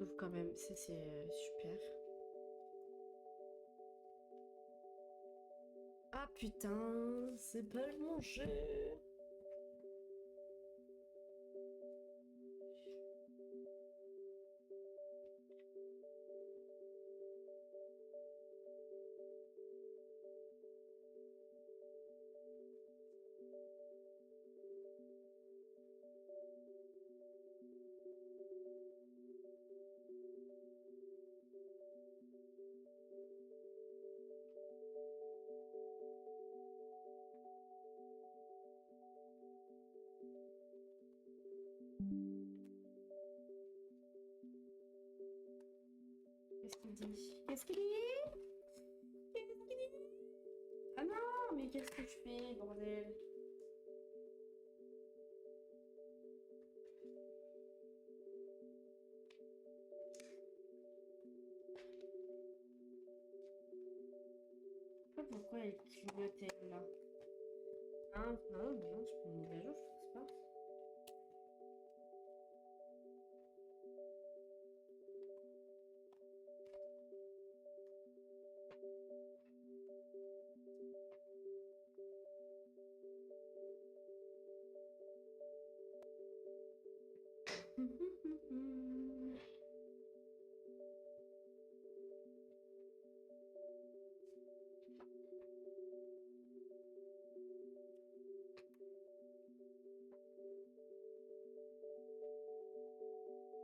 ouf quand même, c'est super. Ah putain, c'est pas le manger. Qu'est-ce qu'il dit? Qu'est-ce qu'il dit? Qu'est-ce qu'il dit? Ah non, mais qu'est-ce que je fais, bordel? Je sais pas pourquoi il clignotait là. Ah non, mais non, je peux me mettre à jour, je pense pas.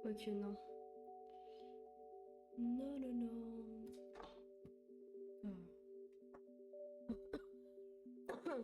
Quoique non. Non, non, non. Ah.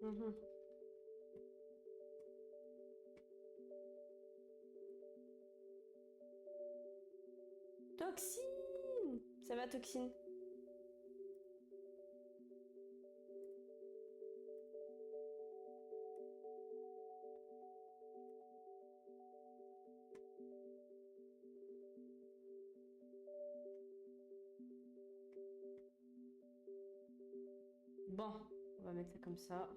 Mhm. Toxine! Ça va, Toxine? Bon, on va mettre ça comme ça.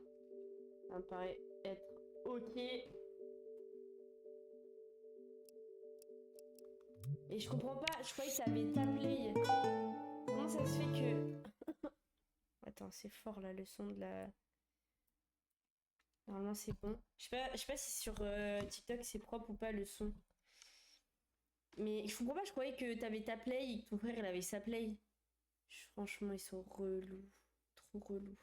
Ça me paraît être ok. Et je comprends pas, je croyais que ça avait ta play. Comment ça se fait que... Attends, c'est fort là, le son de la... Normalement c'est bon. Je sais pas si sur TikTok c'est propre ou pas le son. Mais je comprends pas, je croyais que t'avais ta play et que ton frère il avait sa play. Franchement, ils sont relous. Trop relous.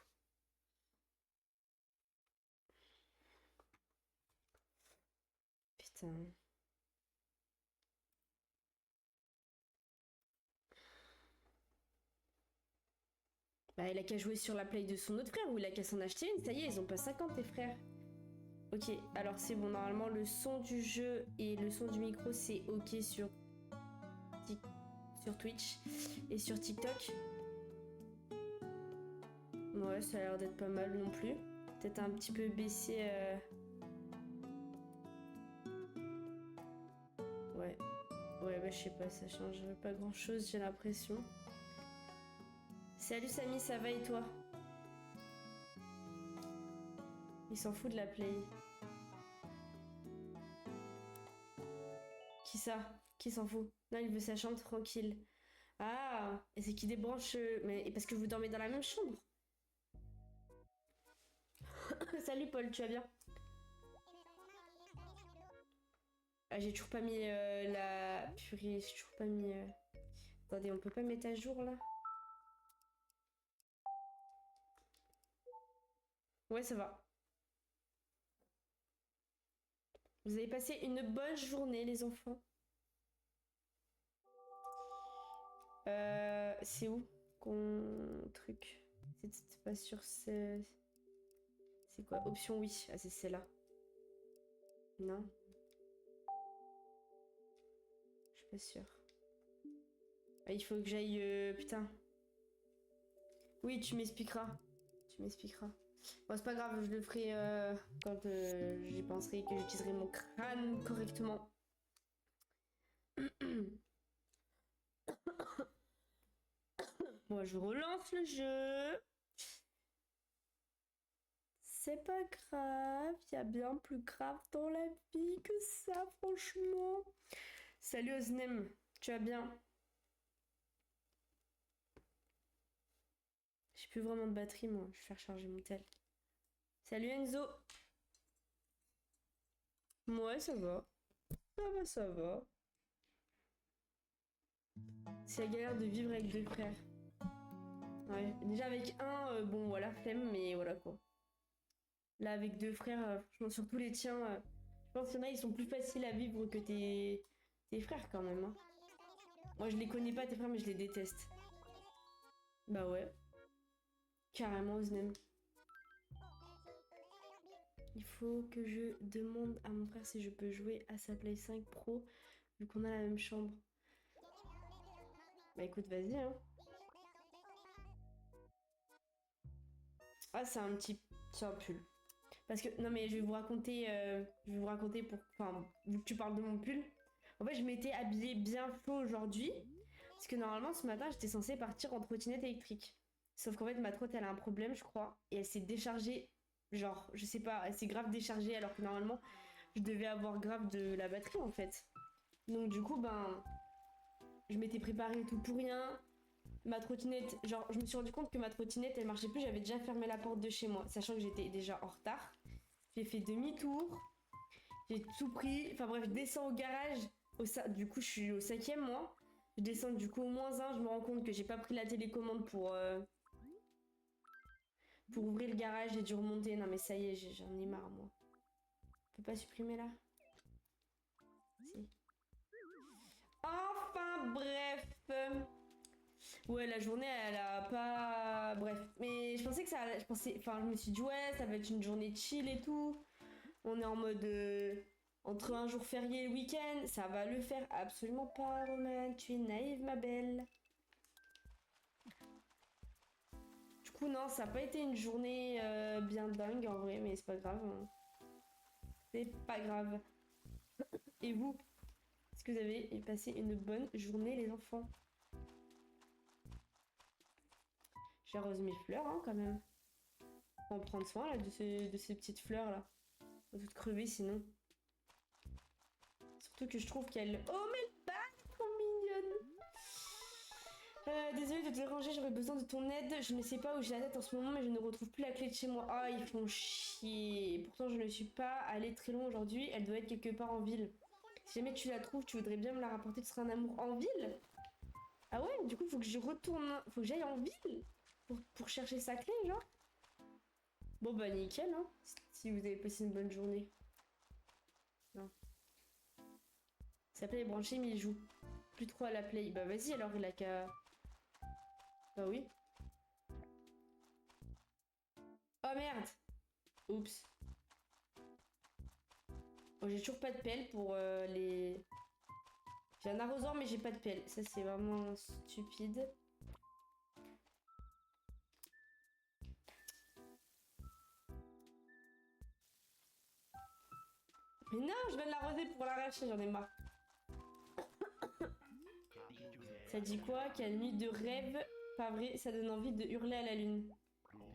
Putain. Bah, il a qu'à jouer sur la play de son autre frère ou il a qu'à s'en acheter une. Ça y est, ils ont pas 50 tes frères. Ok, alors c'est bon. Normalement, le son du jeu et le son du micro, c'est ok sur Twitch et sur TikTok. Ouais, ça a l'air d'être pas mal non plus. Peut-être un petit peu baissé. Ouais. Ouais, bah je sais pas, ça change pas grand-chose, j'ai l'impression. Salut Samy, ça va et toi? Il s'en fout de la play. Qui ça? Qui s'en fout? Non, il veut sa chambre tranquille. Ah, et c'est qui débranche... Mais parce que vous dormez dans la même chambre? Salut Paul, tu vas bien? Ah, j'ai toujours pas mis la... Purée, j'ai toujours pas mis... Attendez, on peut pas mettre à jour là? Ouais, ça va. Vous avez passé une bonne journée, les enfants. C'est où? qu'on... truc. C'est pas sûr, c'est quoi? Option oui. Ah, c'est celle-là. Non. Je suis pas sûre. Ah, il faut que j'aille... Putain. Oui, tu m'expliqueras. Tu m'expliqueras. Bon, c'est pas grave, je le ferai quand j'y penserai, que j'utiliserai mon crâne correctement. Moi, je relance le jeu. C'est pas grave, il y a bien plus grave dans la vie que ça, franchement. Salut Oznem, tu vas bien? J'ai plus vraiment de batterie, moi. Je vais faire charger mon tel. Salut Enzo. Ouais, ça va. Ça va, ça va. C'est la galère de vivre avec deux frères. Ouais, déjà avec un, bon voilà, flemme, mais voilà quoi. Là, avec deux frères, franchement, surtout les tiens, je pense qu'il y en a, ils sont plus faciles à vivre que tes frères quand même. Hein. Moi, je les connais pas, tes frères, mais je les déteste. Bah ouais. Carrément, Oznem. Il faut que je demande à mon frère si je peux jouer à sa Play 5 Pro, vu qu'on a la même chambre. Bah écoute, vas-y, hein. Ah, c'est un petit... C'est un pull. Parce que, non mais je vais vous raconter, pour... Enfin, vu que tu parles de mon pull. En fait, je m'étais habillée bien chaud aujourd'hui. Parce que normalement, ce matin, j'étais censée partir en trottinette électrique. Sauf qu'en fait, ma trotte, elle a un problème, je crois. Et elle s'est déchargée. Genre, je sais pas, elle s'est grave déchargée alors que normalement, je devais avoir grave de la batterie en fait. Donc du coup, ben, je m'étais préparée tout pour rien. Ma trottinette, genre, je me suis rendu compte que ma trottinette, elle marchait plus. J'avais déjà fermé la porte de chez moi, sachant que j'étais déjà en retard. J'ai fait demi-tour. J'ai tout pris. Enfin bref, je descends au garage. Du coup, je suis au 5e, moi. Je descends du coup au -1. Je me rends compte que j'ai pas pris la télécommande pour ouvrir le garage. J'ai dû remonter. Non, mais ça y est, j'en ai marre, moi. On peut pas supprimer là? Si. Enfin, bref. Ouais, la journée, elle a pas... Bref. Mais je pensais que ça... Je pensais... Enfin, je me suis dit, ouais, ça va être une journée chill et tout. On est en mode... entre un jour férié et le week-end. Ça va le faire absolument pas, Roman. Tu es naïve, ma belle. Du coup, non, ça n'a pas été une journée bien dingue, en vrai. Mais c'est pas grave. Hein. C'est pas grave. Et vous? Est-ce que vous avez passé une bonne journée, les enfants? J'arrose mes fleurs, hein, quand même. Faut en prendre soin, là, de ces petites fleurs, là. On va toutes crever, sinon. Surtout que je trouve qu'elle... Oh, mais le bac, trop mignonne. Désolée de te déranger, j'aurais besoin de ton aide. Je ne sais pas où j'ai la tête en ce moment, mais je ne retrouve plus la clé de chez moi. Ah, ils font chier. Pourtant, je ne suis pas allée très loin aujourd'hui. Elle doit être quelque part en ville. Si jamais tu la trouves, tu voudrais bien me la rapporter. Tu seras un amour en ville? Ah ouais, du coup, faut que je retourne... Faut que j'aille en ville pour chercher sa clé, genre. Bon, bah, nickel, hein. Si vous avez passé une bonne journée. Non. Sa play est branchée, mais il joue plus trop à la play. Bah, vas-y, alors, il a qu'à... Bah oui. Oh merde! Oups. Bon, j'ai toujours pas de pelle pour les... J'ai un arrosoir mais j'ai pas de pelle. Ça c'est vraiment stupide. Mais non, je viens de l'arroser pour l'arracher, j'en ai marre. Ça dit quoi? Quelle nuit de rêve. Pas vrai, ça donne envie de hurler à la lune.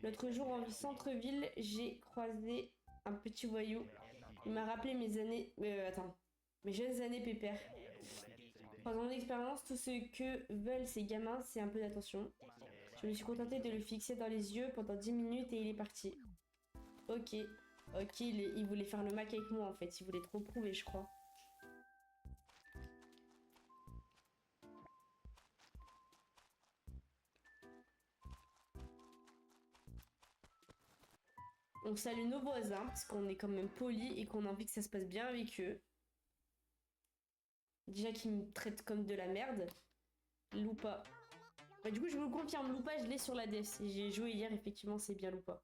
L'autre jour en centre-ville, j'ai croisé un petit voyou. Il m'a rappelé mes années... attends. Mes jeunes années pépères. 3 ans d'expérience, tout ce que veulent ces gamins, c'est un peu d'attention. Je me suis contentée de le fixer dans les yeux pendant 10 minutes et il est parti. Ok. Ok, il voulait faire le mac avec moi en fait. Il voulait trop prouver, je crois. On salue nos voisins parce qu'on est quand même poli et qu'on a envie que ça se passe bien avec eux. Déjà qu'ils me traitent comme de la merde. Loupa. Bah, du coup, je vous confirme, Loupa, je l'ai sur la DS. J'ai joué hier, effectivement, c'est bien Loupa.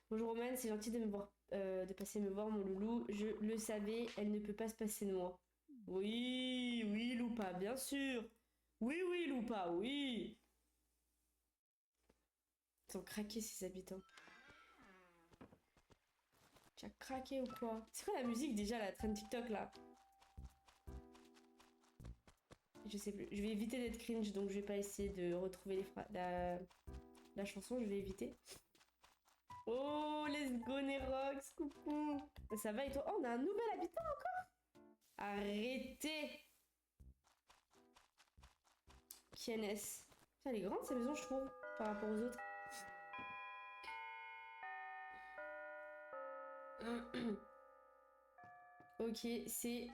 Bonjour Roman, c'est gentil de me voir, de passer me voir, mon loulou. Je le savais, elle ne peut pas se passer de moi. Oui, oui, Loupa, bien sûr. Oui, oui, Loupa, oui. Ils ont craqué, ces habitants. Tu as craqué ou quoi? C'est quoi la musique déjà, la trend TikTok là? Je sais plus. Je vais éviter d'être cringe, donc je vais pas essayer de retrouver la chanson, je vais éviter. Oh, let's go Nerox, coucou. Ça va et toi? Oh, on a un nouvel habitant encore? Arrêtez. Qui est-ce? Elle est grande sa maison, je trouve, par rapport aux autres. Ok, c'est...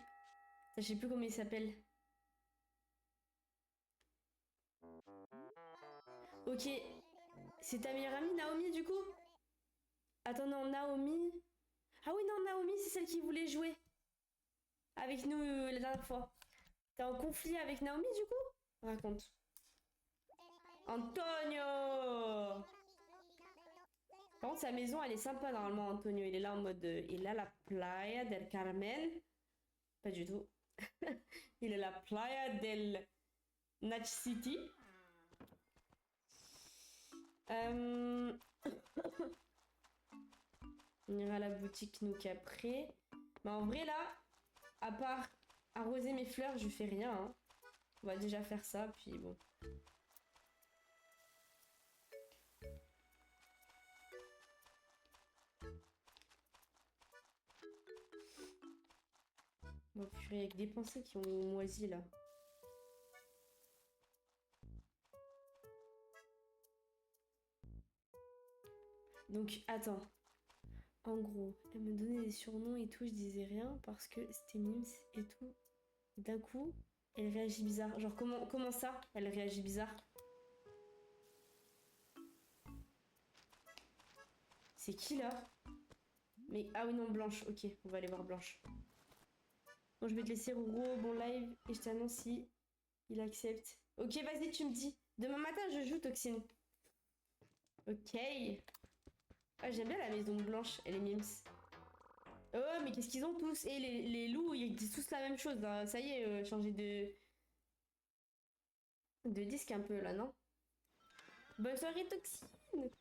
Je sais plus comment il s'appelle. Ok, c'est ta meilleure amie Naomi du coup? Attends, non, Naomi... Ah oui, non, Naomi, c'est celle qui voulait jouer avec nous la dernière fois. T'es en conflit avec Naomi du coup? Raconte. Antonio! Par contre, sa maison, elle est sympa normalement, Antonio. Il est là en mode... il a la playa del Carmen. Pas du tout. Il est la playa del Natch City. On ira à la boutique nous qu'après. Mais en vrai là, à part arroser mes fleurs, je fais rien. Hein. On va déjà faire ça, puis bon. Bon, purée, avec des pensées qui ont moisi là. Donc, attends. En gros, elle me donnait des surnoms et tout, je disais rien parce que c'était Mims et tout. D'un coup, elle réagit bizarre. Genre, comment ça, elle réagit bizarre? C'est qui là? Mais, ah oui, non, Blanche. Ok, on va aller voir Blanche. Bon, je vais te laisser, Roro, bon live, et je t'annonce si il accepte. Ok, vas-y, tu me dis. Demain matin, je joue Toxine. Ok. Ah, j'aime bien la maison blanche et les mims. Oh, mais qu'est-ce qu'ils ont tous? Et les loups, ils disent tous la même chose. Hein. Ça y est, changer de disque un peu là, non? Bonne soirée, Toxine.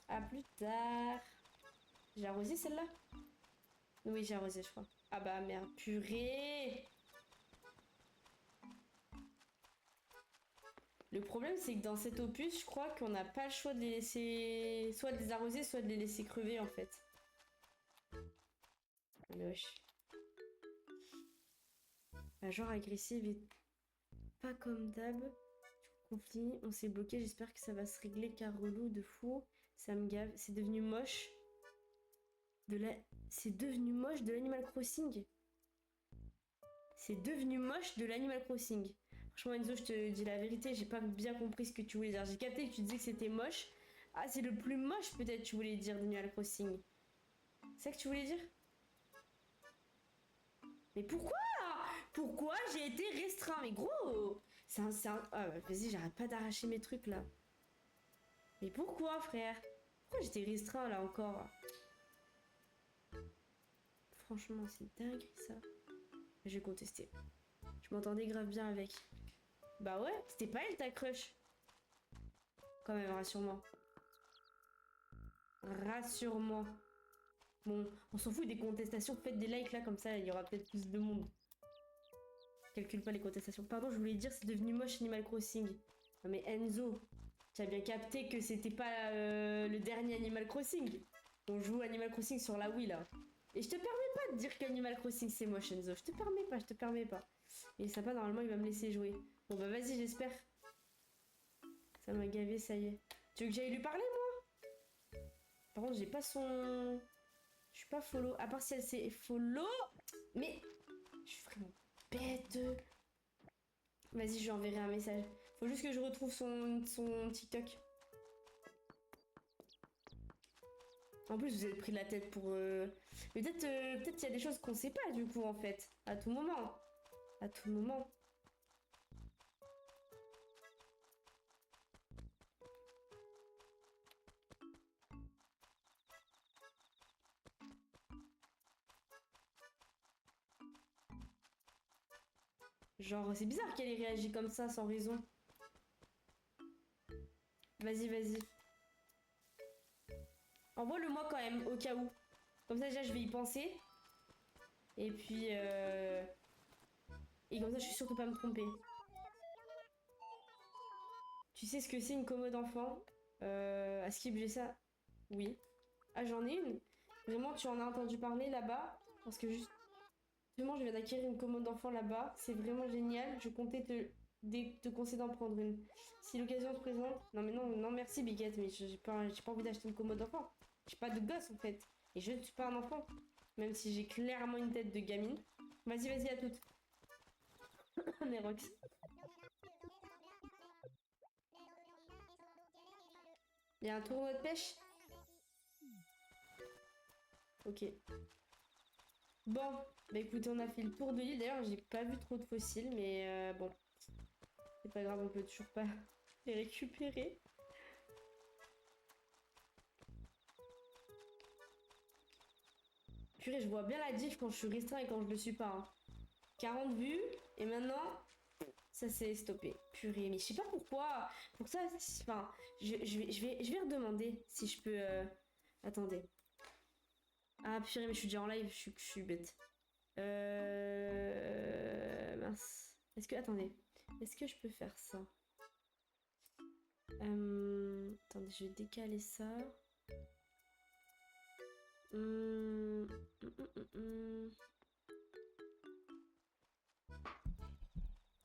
À plus tard. J'ai arrosé celle-là? Oui, j'ai arrosé, je crois. Ah bah merde, purée. Le problème, c'est que dans cet opus, je crois qu'on n'a pas le choix de les laisser... Soit de les arroser, soit de les laisser crever, en fait. Mais wesh. La genre agressive et pas comme d'hab. Conflit, on s'est bloqué, j'espère que ça va se régler car relou de fou. Ça me gave. C'est devenu moche. C'est devenu moche de l'Animal Crossing. C'est devenu moche de l'Animal Crossing. Franchement Enzo, je te dis la vérité, j'ai pas bien compris ce que tu voulais dire. J'ai capté que tu disais que c'était moche. Ah, c'est le plus moche peut-être tu voulais dire d'Animal Crossing. C'est ça que tu voulais dire? Mais pourquoi? Pourquoi j'ai été restreint? Mais gros, c'est un... Ah, bah, vas-y, j'arrête pas d'arracher mes trucs là. Mais pourquoi, frère? Pourquoi j'étais restreint là encore? Franchement, c'est dingue ça. Je vais contester. Je m'entendais grave bien avec. Bah ouais, c'était pas elle ta crush. Quand même, rassure-moi. Rassure-moi. Bon, on s'en fout des contestations. Faites des likes là, comme ça, il y aura peut-être plus de monde. Calcule pas les contestations. Pardon, je voulais dire, c'est devenu moche Animal Crossing. Non mais Enzo, tu as bien capté que c'était pas le dernier Animal Crossing. On joue Animal Crossing sur la Wii là. Et je te permets pas de dire qu'Animal Crossing c'est moche Enzo. Je te permets pas, je te permets pas. Il est sympa, normalement il va me laisser jouer. Bon bah vas-y, j'espère. Ça m'a gavé, ça y est. Tu veux que j'aille lui parler moi? Par contre, j'ai pas son... Je suis pas follow. À part si elle s'est follow. Mais... Je suis vraiment bête. Vas-y, je lui enverrai un message. Faut juste que je retrouve son TikTok. En plus, vous avez pris la tête pour... peut-être qu'il y a des choses qu'on sait pas, du coup, en fait. À tout moment. À tout moment. Genre, c'est bizarre qu'elle ait réagi comme ça sans raison. Vas-y, vas-y. Envoie-le-moi quand même, au cas où. Comme ça, déjà, je vais y penser. Et puis, et comme ça, je suis sûre de pas me tromper. Tu sais ce que c'est une commode enfant? À Skip, j'ai ça? Oui. Ah, j'en ai une? Vraiment, tu en as entendu parler là-bas? Parce que justement, je viens d'acquérir une commode d'enfant là-bas. C'est vraiment génial. Je comptais te conseiller d'en prendre une. Si l'occasion se présente. Non, mais non, non, merci, Biquette, mais j'ai pas envie d'acheter une commode d'enfant. J'ai pas de gosse en fait. Et je ne suis pas un enfant. Même si j'ai clairement une tête de gamine. Vas-y, vas-y, à toutes. Nerox. Il y a un tournoi de pêche? Ok. Bon, bah écoutez, on a fait le tour de l'île. D'ailleurs, j'ai pas vu trop de fossiles, mais bon, c'est pas grave, on peut toujours pas les récupérer. Purée, je vois bien la diff quand je suis restreint et quand je le suis pas. Hein. 40 vues, et maintenant, ça s'est stoppé. Purée, mais je sais pas pourquoi. Pour ça, enfin, je vais redemander si je peux. Attendez. Ah, purée, mais je suis déjà en live, je suis bête. Mince. Est-ce que. Attendez. Est-ce que je peux faire ça? Attendez, je vais décaler ça. Hum,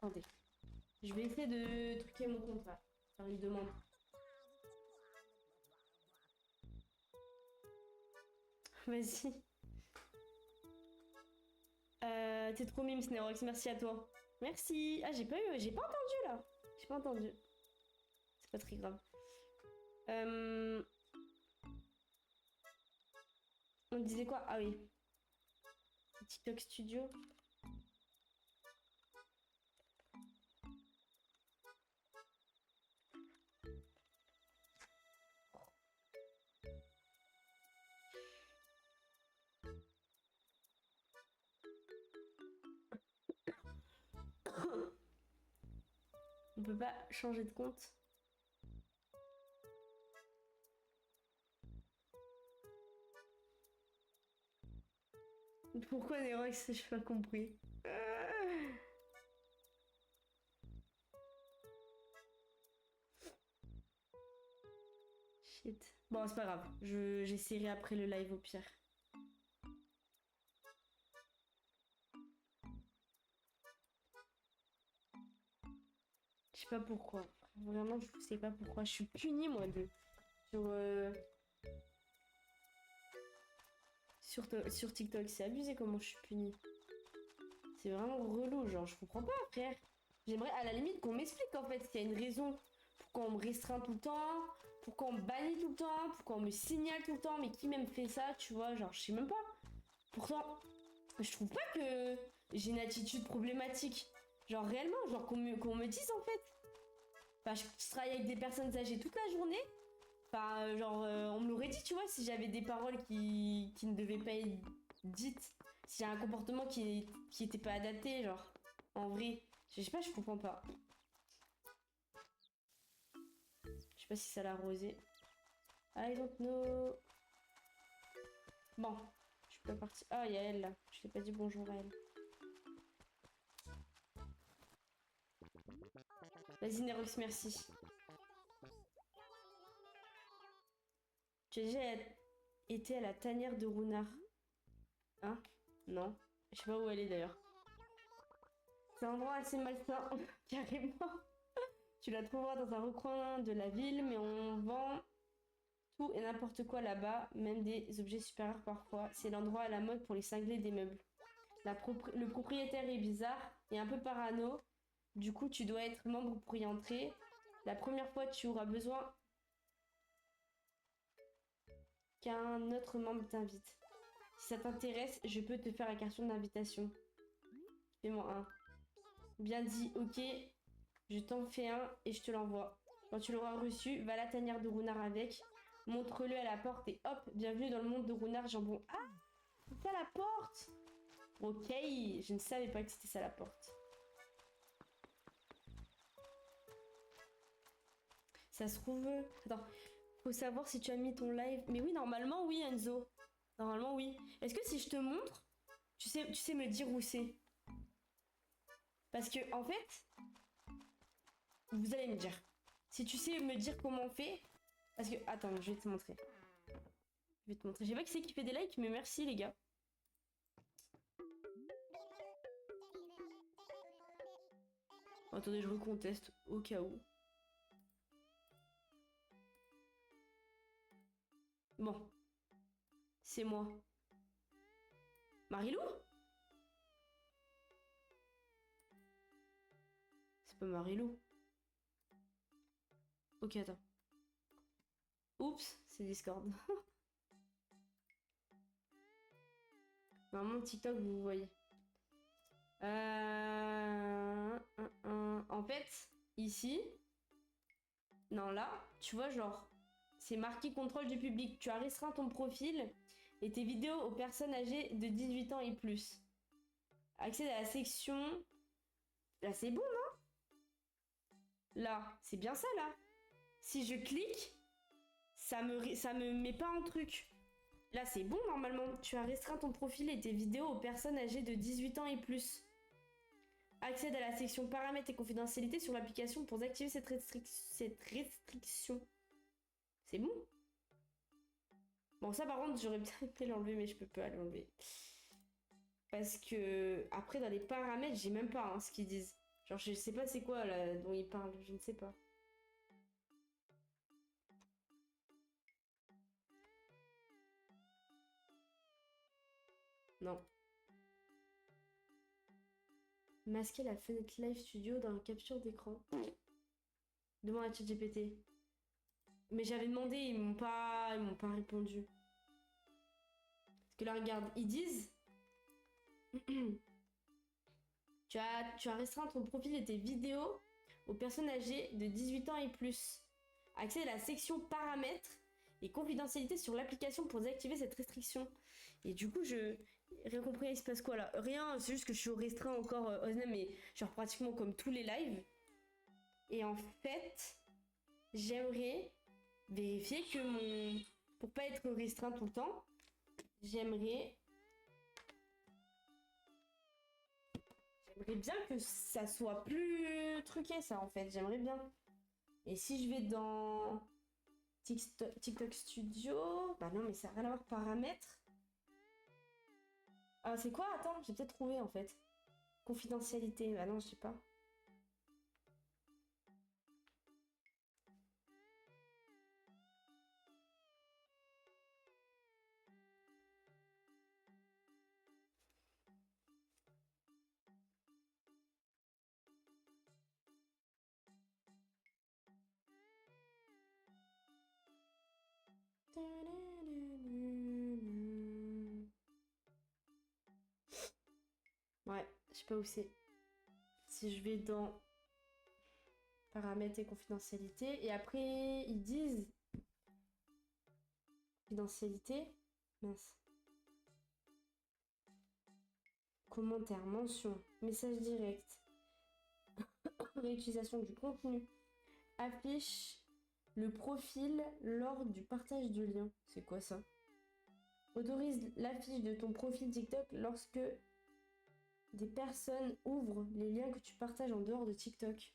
Attendez. Je vais essayer de truquer mon compte là. Faire une demande. Vas-y. T'es trop mime, Snerox. Merci à toi. Merci. Ah, j'ai pas entendu là. J'ai pas entendu. C'est pas très grave. On disait quoi? Ah oui. TikTok Studio. On peut pas changer de compte. Pourquoi Nerox? J'ai pas compris. Shit. Bon, c'est pas grave. J'essaierai après le live au pire. Je sais pas pourquoi. Vraiment, je sais pas pourquoi. Je suis punie, moi, sur TikTok. C'est abusé comment je suis punie. C'est vraiment relou, genre, je comprends pas, frère. J'aimerais à la limite qu'on m'explique en fait s'il y a une raison pourquoi on me restreint tout le temps, pourquoi on me bannit tout le temps, pourquoi on me signale tout le temps, mais qui même fait ça, tu vois, genre, je sais même pas. Pourtant, je trouve pas que j'ai une attitude problématique. Genre, réellement, genre, qu'on me dise en fait. Enfin, je travaille avec des personnes âgées toute la journée. Enfin, genre, on me l'aurait dit, tu vois, si j'avais des paroles qui ne devaient pas être dites. Si j'ai un comportement qui était pas adapté, genre. En vrai, je sais pas, je comprends pas. Je sais pas si ça l'a arrosé. I don't know. Bon, je suis pas partie. Ah, il y a elle là. Je t'ai pas dit bonjour à elle. Vas-y, Nerox, merci. Tu as déjà été à la tanière de Runard? Hein? Non. Je sais pas où elle est d'ailleurs. C'est un endroit assez malsain, carrément. Tu la trouveras dans un recoin de la ville, mais on vend tout et n'importe quoi là-bas, même des objets supérieurs parfois. C'est l'endroit à la mode pour les cinglés des meubles. Le propriétaire est bizarre et un peu parano. Du coup, tu dois être membre pour y entrer. La première fois, tu auras besoin qu'un autre membre t'invite. Si ça t'intéresse, je peux te faire la carte d'invitation. Fais-moi un. Bien dit, ok. Je t'en fais un et je te l'envoie. Quand tu l'auras reçu, va à la tanière de Runard avec. Montre-le à la porte et hop, bienvenue dans le monde de Runard Jambon. Ah, c'est ça la porte. Ok, je ne savais pas que c'était ça la porte. Ça se trouve... Attends, faut savoir si tu as mis ton live. Mais oui, normalement, oui, Enzo. Normalement, oui. Est-ce que si je te montre, tu sais me dire où c'est? Parce que, en fait, vous allez me dire. Si tu sais me dire comment on fait... Parce que, attends, je vais te montrer. Je vais te montrer. Je sais pas qui c'est qui fait des likes, mais merci, les gars. Attendez, je reconteste au cas où. Bon. C'est moi. Marilou? C'est pas Marilou. Ok, attends. Oups, c'est Discord. Normalement, TikTok, vous voyez. En fait, ici, non, là, tu vois, genre, c'est marqué contrôle du public. Tu as restreint ton profil et tes vidéos aux personnes âgées de 18 ans et plus. Accède à la section... Là, c'est bon, non? Là, c'est bien ça, là. Si je clique, ça me met pas un truc. Là, c'est bon, normalement. Tu as restreint ton profil et tes vidéos aux personnes âgées de 18 ans et plus. Accède à la section paramètres et confidentialité sur l'application pour activer cette restriction. C'est bon? Bon, ça, par contre, j'aurais bien aimé l'enlever, mais je peux pas l'enlever. Parce que, après, dans les paramètres, j'ai même pas ce qu'ils disent. Genre, je sais pas c'est quoi, là, dont ils parlent. Je ne sais pas. Non. Masquer la fenêtre Live Studio dans la capture d'écran. Demande à ChatGPT. Mais j'avais demandé, ils m'ont pas répondu. Parce que là, regarde, ils disent... tu as restreint ton profil et tes vidéos aux personnes âgées de 18 ans et plus. Accès à la section paramètres et confidentialité sur l'application pour désactiver cette restriction. Et du coup, je... Rien compris, il se passe quoi là? Rien, c'est juste que je suis restreint encore Oznem, mais genre pratiquement comme tous les lives. Et en fait, j'aimerais vérifier que mon... Pour pas être restreint tout le temps, j'aimerais bien que ça soit plus truqué, ça, en fait. J'aimerais bien. Et si je vais dans TikTok Studio... Bah non, mais ça n'a rien à voir, paramètres. Ah, c'est quoi? Attends, j'ai peut-être trouvé, en fait. Confidentialité. Bah non, je sais pas. Ouais, je sais pas où c'est. Si je vais dans paramètres et confidentialité, et après ils disent confidentialité, mince. Commentaire, mention, message direct, réutilisation du contenu, affiche le profil lors du partage du lien. C'est quoi ça? Autorise l'affiche de ton profil TikTok lorsque des personnes ouvrent les liens que tu partages en dehors de TikTok.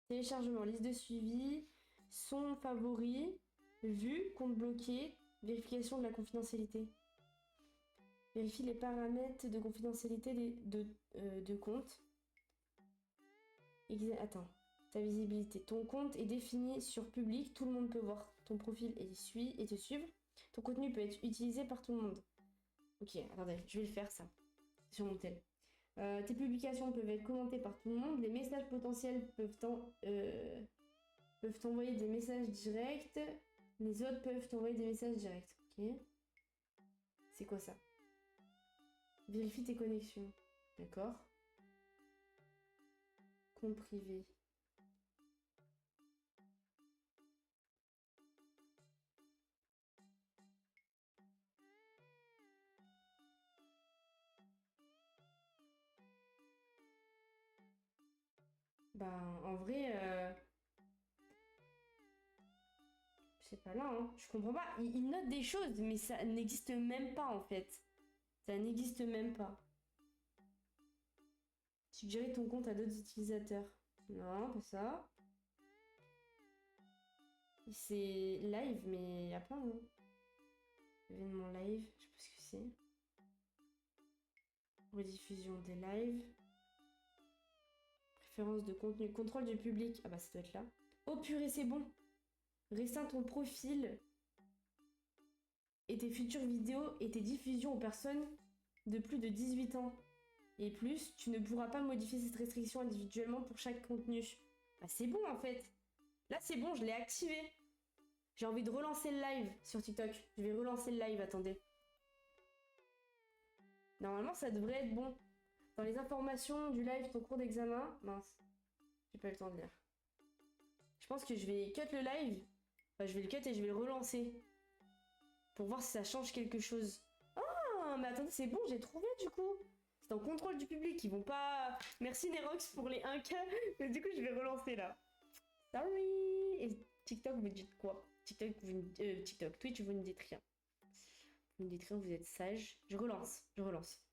Téléchargement, liste de suivi, son favori, vue, compte bloqué, vérification de la confidentialité. Vérifie les paramètres de confidentialité de compte. Attends, ta visibilité. Ton compte est défini sur public, tout le monde peut voir ton profil et te suivre. Ton contenu peut être utilisé par tout le monde. Ok, attendez, je vais le faire ça. Sur mon tel. Tes publications peuvent être commentées par tout le monde. Les messages potentiels peuvent t'envoyer des messages directs. Les autres peuvent t'envoyer des messages directs. Ok. C'est quoi ça? Vérifie tes connexions. D'accord. Compte privé. Bah, en vrai, C'est pas là, hein. Je comprends pas. Il note des choses, mais ça n'existe même pas en fait. Ça n'existe même pas. Suggérer ton compte à d'autres utilisateurs. Non, pas ça. C'est live, mais il y a plein, non? Événement live, je sais pas ce que c'est. Rediffusion des lives. Préférence de contenu. Contrôle du public. Ah bah ça doit être là. Oh purée, c'est bon. Restreins ton profil et tes futures vidéos et tes diffusions aux personnes de plus de 18 ans. Et plus, tu ne pourras pas modifier cette restriction individuellement pour chaque contenu. Bah c'est bon en fait. Là c'est bon, je l'ai activé. J'ai envie de relancer le live sur TikTok. Je vais relancer le live, attendez. Normalement ça devrait être bon. Dans les informations du live, ton cours d'examen... Mince, j'ai pas eu le temps de lire. Je pense que je vais cut le live. Enfin, je vais le cut et je vais le relancer. Pour voir si ça change quelque chose. Ah, mais attendez, c'est bon, j'ai trouvé du coup. C'est en contrôle du public, ils vont pas... Merci Nerox pour les 1K. Mais du coup, je vais relancer là. Sorry. Et TikTok, vous dites quoi? TikTok, Twitch, vous ne dites rien. Vous ne dites rien, vous êtes sage. Je relance, je relance.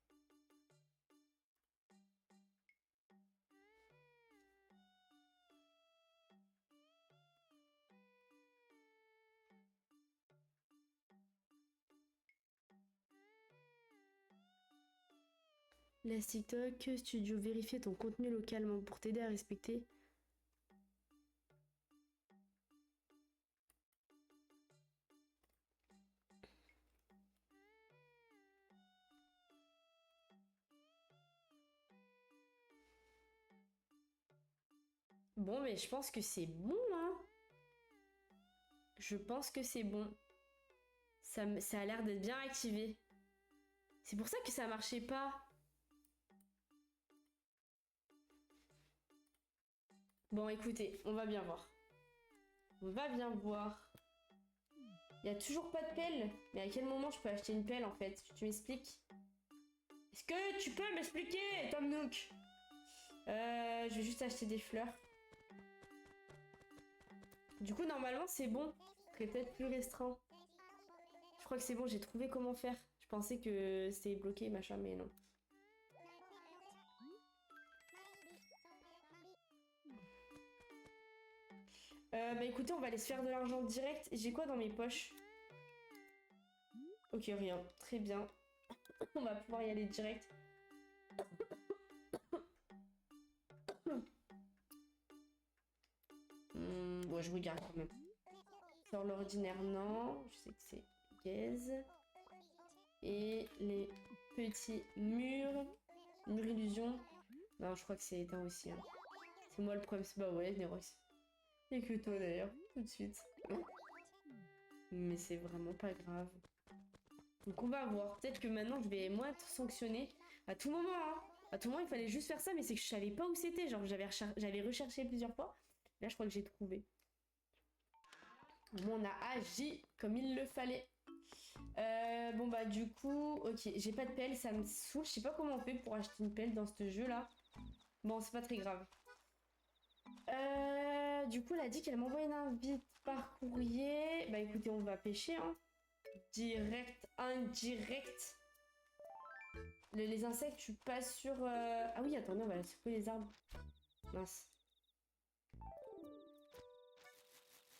Laisse TikTok, studio, vérifier ton contenu localement pour t'aider à respecter. Bon, mais je pense que c'est bon, hein. Je pense que c'est bon. Ça a l'air d'être bien activé. C'est pour ça que ça marchait pas. Bon, écoutez, on va bien voir. On va bien voir. Il y a toujours pas de pelle. Mais à quel moment je peux acheter une pelle en fait? Tu m'expliques? Est-ce que tu peux m'expliquer, Tom Nook? Je vais juste acheter des fleurs. Du coup, normalement, c'est bon. C'est peut-être plus restreint. Je crois que c'est bon, j'ai trouvé comment faire. Je pensais que c'était bloqué, machin, mais non. Bah écoutez, on va aller se faire de l'argent direct. J'ai quoi dans mes poches? Ok, rien. Très bien. On va pouvoir y aller direct. Ouais, je regarde quand même. Sur l'ordinaire, non. Je sais que c'est gaze. Et les petits murs. Mur illusion. Non, je crois que c'est éteint aussi. Hein. C'est moi le problème. Bah ouais, Nerox. Et que toi d'ailleurs, tout de suite. Mais c'est vraiment pas grave. Donc on va voir. Peut-être que maintenant je vais moins être sanctionnée. À tout moment, hein. À tout moment, il fallait juste faire ça, mais c'est que je savais pas où c'était. Genre, j'avais recherché plusieurs fois. Là, je crois que j'ai trouvé. Au moins, on a agi comme il le fallait. Bon, bah, du coup, ok, j'ai pas de pelle, ça me saoule. Je sais pas comment on fait pour acheter une pelle dans ce jeu-là. Bon, c'est pas très grave. Du coup, elle a dit qu'elle m'envoyait une invite par courrier. Bah, écoutez, on va pêcher, hein. Direct, indirect. Les insectes, je suis pas sûre... Ah oui, attendez, on va secouer les arbres. Mince.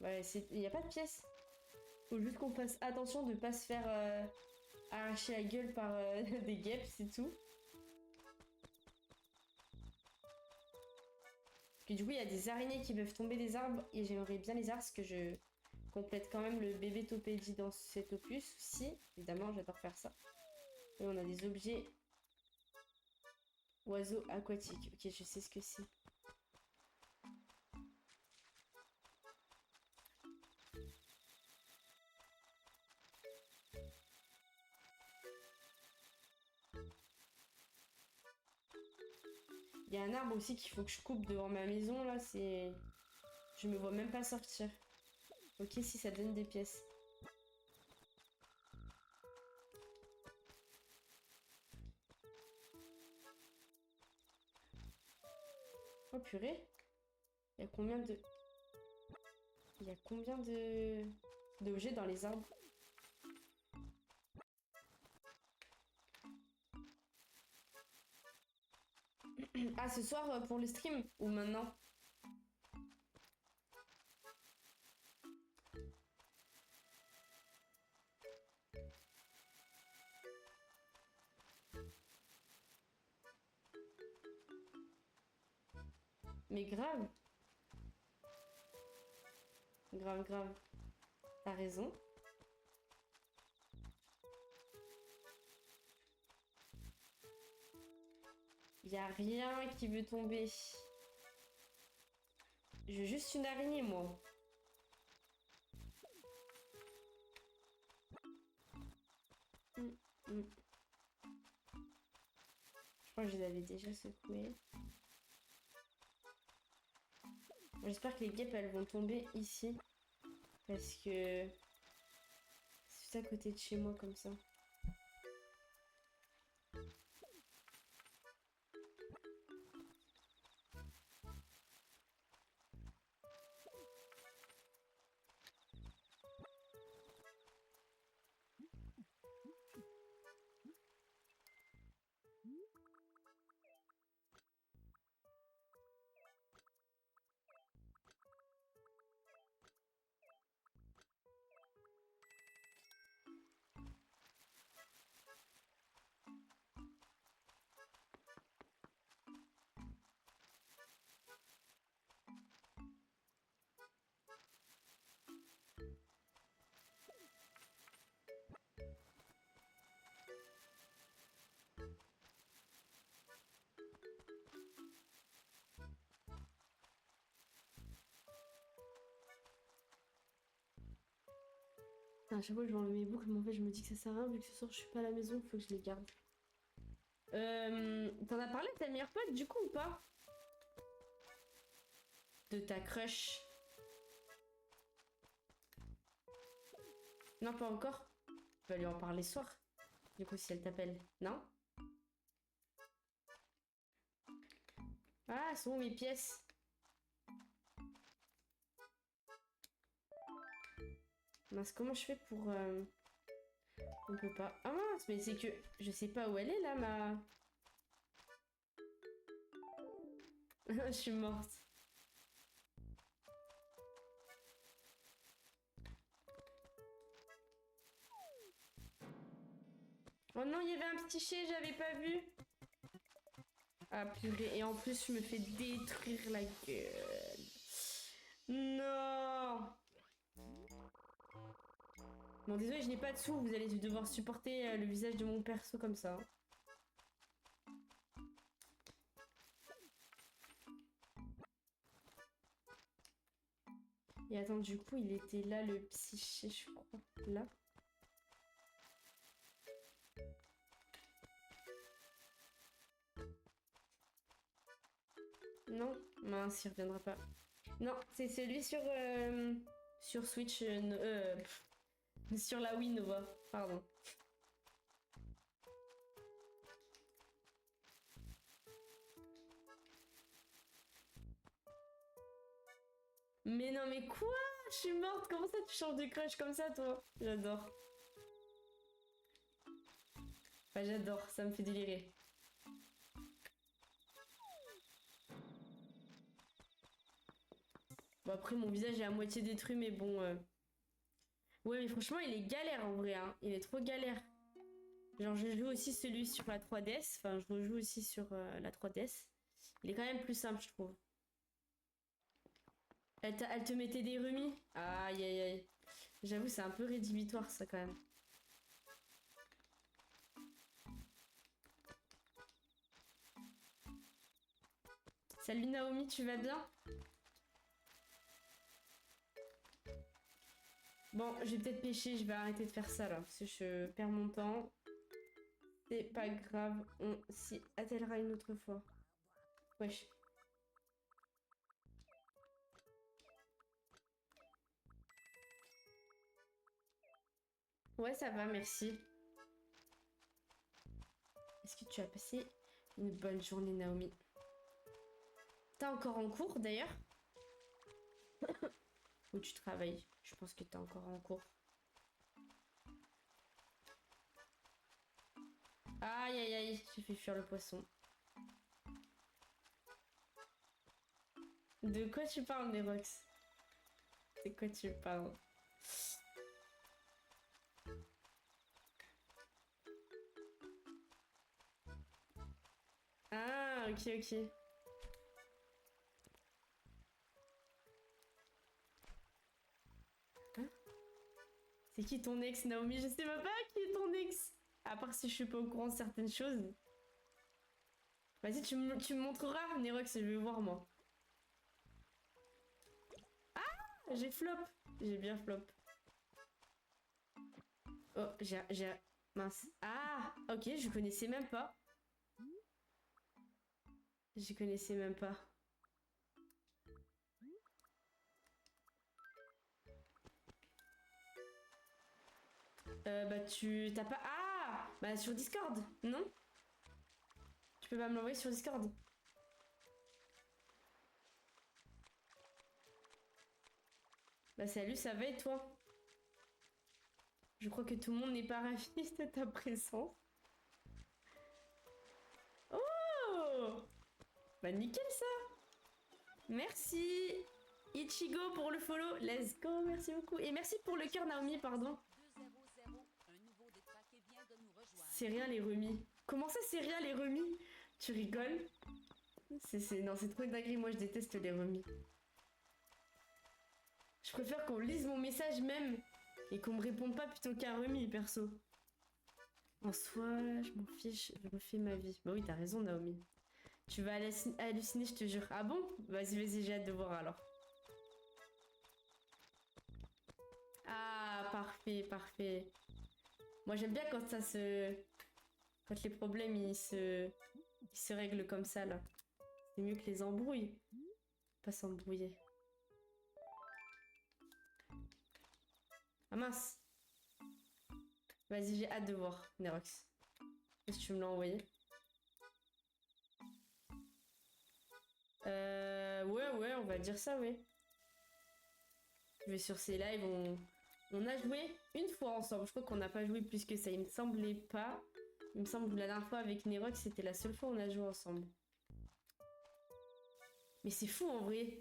Ouais, il n'y a pas de pièce. Faut juste qu'on fasse attention de pas se faire arracher la gueule par des guêpes, c'est tout. Puis du coup, il y a des araignées qui peuvent tomber des arbres et j'aimerais bien les arbres parce que je complète quand même le bébé Topédie dans cet opus aussi. Évidemment, j'adore faire ça. Et on a des objets oiseaux aquatiques. Ok, je sais ce que c'est. Il y a un arbre aussi qu'il faut que je coupe devant ma maison là, c'est... Je me vois même pas sortir. Ok, si ça donne des pièces. Oh purée. Il y a combien de... Il y a combien de... d'objets dans les arbres. Ah, ce soir pour le stream ou maintenant? Mais grave. Grave, grave. T'as raison. Y a rien qui veut tomber. Je veux juste une araignée, moi. Je crois que je les avais déjà secouées. J'espère que les guêpes, elles vont tomber ici. Parce que... c'est juste à côté de chez moi, comme ça. Putain, à chaque fois que je vais enlever mes boucles, mais en fait, je me dis que ça sert à rien, vu que ce soir, je suis pas à la maison, faut que je les garde. T'en as parlé à ta meilleure pote, du coup, ou pas? De ta crush? Non, pas encore. Tu vas lui en parler ce soir. Du coup, si elle t'appelle. Non? Ah, sont où mes pièces? Mince, comment je fais pour... On peut pas... Ah mince, mais c'est que... Je sais pas où elle est, là, ma... Je suis morte. Oh non, il y avait un petit chien, j'avais pas vu. Ah purée, et en plus je me fais détruire la gueule. Non. Bon désolé, je n'ai pas de sous, vous allez devoir supporter le visage de mon perso comme ça. Et attends, du coup il était là le psyché, je crois. Là. Non, mince, il reviendra pas. Non, c'est celui sur Switch, sur la Wii Nova, pardon. Mais non, mais quoi? Je suis morte, comment ça tu changes de crush comme ça, toi? J'adore. Enfin, j'adore, ça me fait délirer. Bon, après, mon visage est à moitié détruit, mais bon... Ouais, mais franchement, il est galère, en vrai, hein. Il est trop galère. Genre, je joue aussi celui sur la 3DS. Enfin, je rejoue aussi sur la 3DS. Il est quand même plus simple, je trouve. Elle te mettait des remis? Aïe, aïe, aïe. J'avoue, c'est un peu rédhibitoire, ça, quand même. Salut Naomi, tu vas bien? Bon, je vais peut-être pêcher, je vais arrêter de faire ça là, parce que je perds mon temps. C'est pas grave, on s'y attellera une autre fois. Wesh. Ouais, ça va, merci. Est-ce que tu as passé une bonne journée, Naomi? T'es encore en cours d'ailleurs? Ou tu travailles? Je pense que t'es encore en cours. Aïe aïe aïe, j'ai fait fuir le poisson. De quoi tu parles, Nerox? De quoi tu parles? Ah, ok, ok. Hein? C'est qui ton ex, Naomi? Je sais même pas qui est ton ex. À part si je suis pas au courant de certaines choses. Vas-y, tu me montreras, Nerox, je vais voir, moi. Ah, j'ai flop. J'ai bien flop. Oh, j'ai... Mince. Ah, ok, je connaissais même pas. Je connaissais même pas. Bah tu... T'as pas... Ah, bah sur Discord, non? Tu peux pas me l'envoyer sur Discord? Bah salut, ça va et toi? Je crois que tout le monde n'est pas ravi de ta présence. Oh! Bah nickel ça! Merci Ichigo pour le follow. Let's go, merci beaucoup. Et merci pour le cœur Naomi, pardon. C'est rien les remis. Comment ça c'est rien les remis? Tu rigoles? Non, c'est trop une dinguerie, moi je déteste les remis. Je préfère qu'on lise mon message même et qu'on me réponde pas plutôt qu'un remis, perso. En soi, je m'en fiche, je refais ma vie. Bah oui, t'as raison, Naomi. Tu vas halluciner, je te jure. Ah bon? Vas-y, vas-y, j'ai hâte de voir alors. Ah, parfait, parfait. Moi, j'aime bien quand ça se... Quand les problèmes, ils se règlent comme ça, là. C'est mieux que les embrouilles. Pas s'embrouiller. Ah mince. Vas-y, j'ai hâte de voir, Nerox. Est-ce que tu me l'as envoyé? Ouais, on va dire ça, ouais. Je vais sur ces lives, on a joué une fois ensemble. Je crois qu'on n'a pas joué plus que ça. Il me semblait pas. Il me semble que la dernière fois avec Nerox, c'était la seule fois où on a joué ensemble. Mais c'est fou en vrai.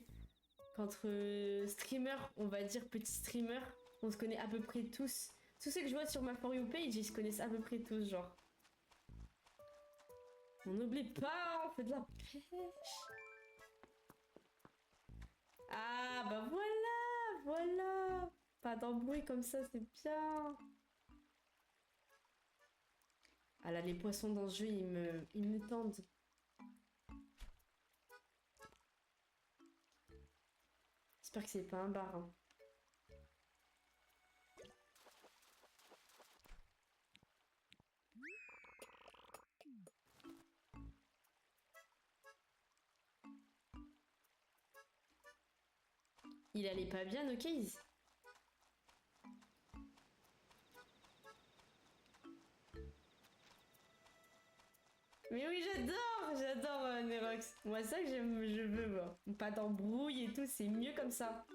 Qu'entre streamers, on va dire petits streamers, on se connaît à peu près tous. Tous ceux que je vois sur ma For You page, ils se connaissent à peu près tous, genre. On n'oublie pas, on fait de la pêche. Ah bah voilà, voilà. Pas d'embrouille comme ça, c'est bien. Ah là, les poissons dans ce jeu, ils me tendent. J'espère que c'est pas un bar. Hein. Il allait pas bien, nos cases. Mais oui, j'adore Nerox. Moi, ça que j'aime, je veux, moi. Pas d'embrouille et tout, c'est mieux comme ça.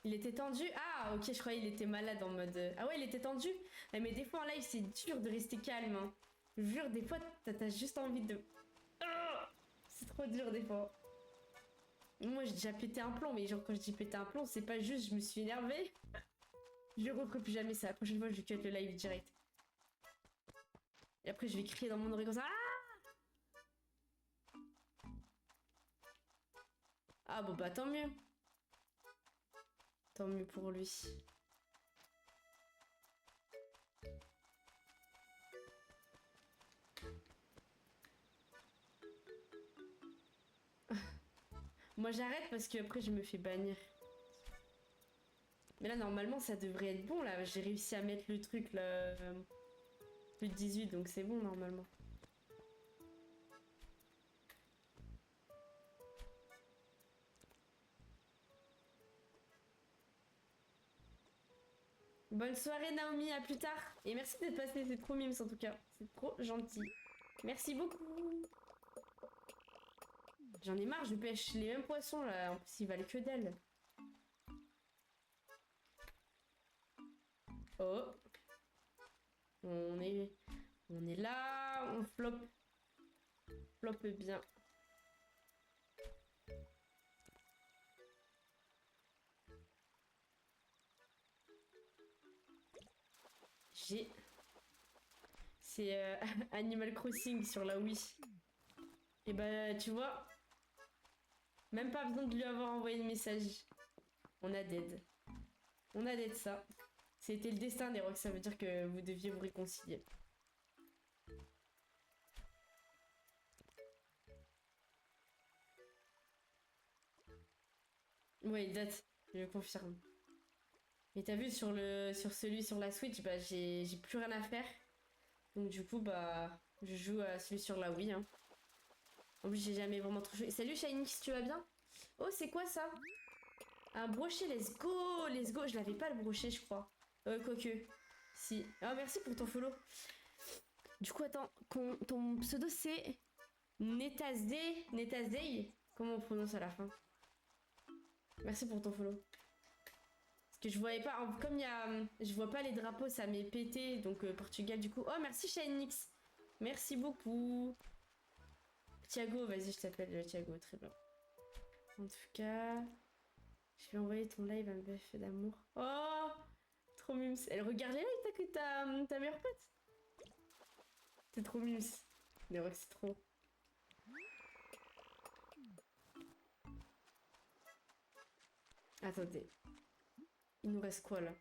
Il était tendu? Ah, ok, je croyais qu'il était malade en mode... Ah ouais, il était tendu? Mais des fois en live, c'est dur de rester calme. Hein. Jure, des fois, t'as juste envie de... Ah, c'est trop dur des fois. Moi, j'ai déjà pété un plomb, mais genre, quand je dis péter un plomb, c'est pas juste je me suis énervée. Je referai plus jamais ça. La prochaine fois, je vais cut le live direct. Et après, je vais crier dans mon oreille comme ça. Ah bon, bah tant mieux. Tant mieux pour lui. Moi, j'arrête parce que après je me fais bannir. Mais là, normalement, ça devrait être bon, là. J'ai réussi à mettre le truc, là... Plus de 18, donc c'est bon, normalement. Bonne soirée Naomi, à plus tard. Et merci d'être passé, c'est trop mimes en tout cas. C'est trop gentil. Merci beaucoup. J'en ai marre, je pêche les mêmes poissons là. En plus, ils valent que dalle. Oh. On est là. On floppe. Floppe bien. C'est Animal Crossing sur la Wii. Et bah, tu vois, même pas besoin de lui avoir envoyé de message. On a dead. On a dead ça. C'était le destin des rocks, ça veut dire que vous deviez vous réconcilier. Ouais, date, je confirme. Mais t'as vu sur celui sur la Switch, bah j'ai plus rien à faire. Donc du coup bah je joue à celui sur la Wii. Hein. En plus j'ai jamais vraiment trop joué. Salut Shinix, tu vas bien? Oh c'est quoi ça? Un brochet, let's go! Let's go! Je l'avais pas le brochet je crois. Quoique. Si. Oh merci pour ton follow. Du coup attends, ton pseudo c'est Netazday? Comment on prononce à la fin? Merci pour ton follow. Parce que je voyais pas, comme il y a, je vois pas les drapeaux, ça m'est pété, donc Portugal du coup. Oh merci Shinix, merci beaucoup. Thiago, vas-y je t'appelle Thiago, très bien. En tout cas, je vais envoyer ton live à BF d'amour. Oh, trop mimes. Elle regarde les lives que ta meilleure pote. T'es trop mimes. Mais ouais, c'est trop. Attendez. Il nous reste quoi là?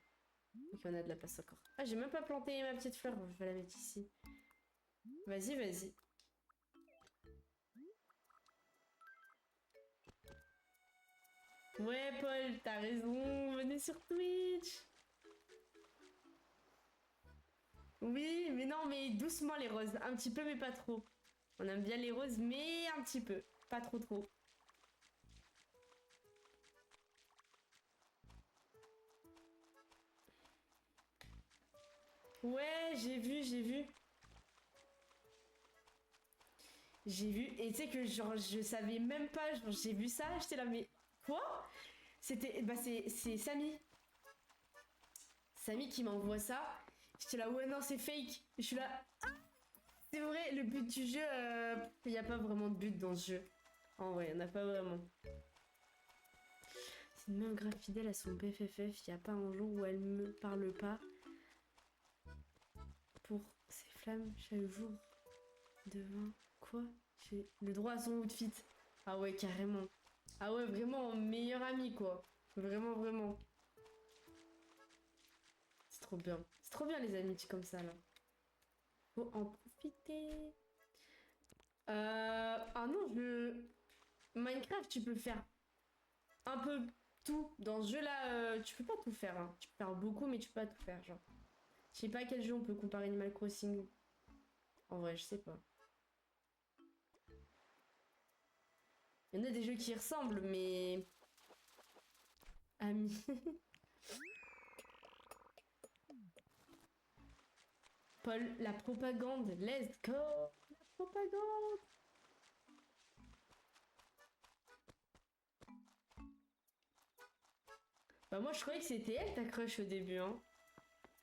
Ok, on a de la place encore. Ah, j'ai même pas planté ma petite fleur. Bon, je vais la mettre ici. Vas-y, vas-y. Ouais, Paul, t'as raison. Venez sur Twitch. Oui, mais non, mais doucement les roses. Un petit peu, mais pas trop. On aime bien les roses, mais un petit peu. Pas trop trop. Ouais, j'ai vu, j'ai vu. J'ai vu. Et tu sais que genre, je savais même pas. Genre, j'ai vu ça, j'étais là, mais quoi? C'était. Bah, c'est Samy. Samy qui m'envoie ça. J'étais là, ouais, non, c'est fake. Je suis là. Ah, c'est vrai, le but du jeu, il n'y a pas vraiment de but dans ce jeu. En vrai, il n'y en a pas vraiment. C'est une meuf grave fidèle à son BFFF. Il n'y a pas un jour où elle me parle pas. Pour ses flammes chaque jour. Devant quoi? J'ai le droit à son outfit. Ah ouais, carrément. Ah ouais, vraiment, meilleur ami, quoi. Vraiment, vraiment. C'est trop bien. C'est trop bien, les amitiés comme ça, là. Faut en profiter. Ah non, Minecraft, tu peux faire un peu tout. Dans ce jeu-là, tu peux pas tout faire. Hein. Tu peux faire beaucoup, mais tu peux pas tout faire, genre. Je sais pas à quel jeu on peut comparer Animal Crossing. En vrai, je sais pas. Il y en a des jeux qui ressemblent, mais... Ami. Paul, la propagande. Let's go. La propagande. Bah moi, je croyais que c'était elle ta crush au début, hein.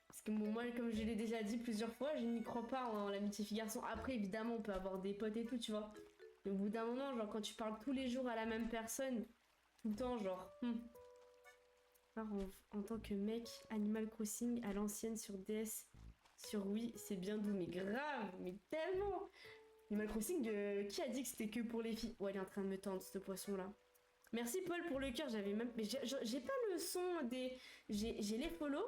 Parce que bon, moi, comme je l'ai déjà dit plusieurs fois, je n'y crois pas en l'amitié fille-garçon. Après, évidemment, on peut avoir des potes et tout, tu vois. Mais au bout d'un moment, genre, quand tu parles tous les jours à la même personne, tout le temps, genre... Alors, en tant que mec, Animal Crossing à l'ancienne sur DS, sur Wii, c'est bien doux, mais grave, mais tellement. Animal Crossing, qui a dit que c'était que pour les filles? Ouais, elle est en train de me tendre, ce poisson-là. Merci Paul pour le cœur, j'avais même... Mais j'ai pas le son des... J'ai les follow.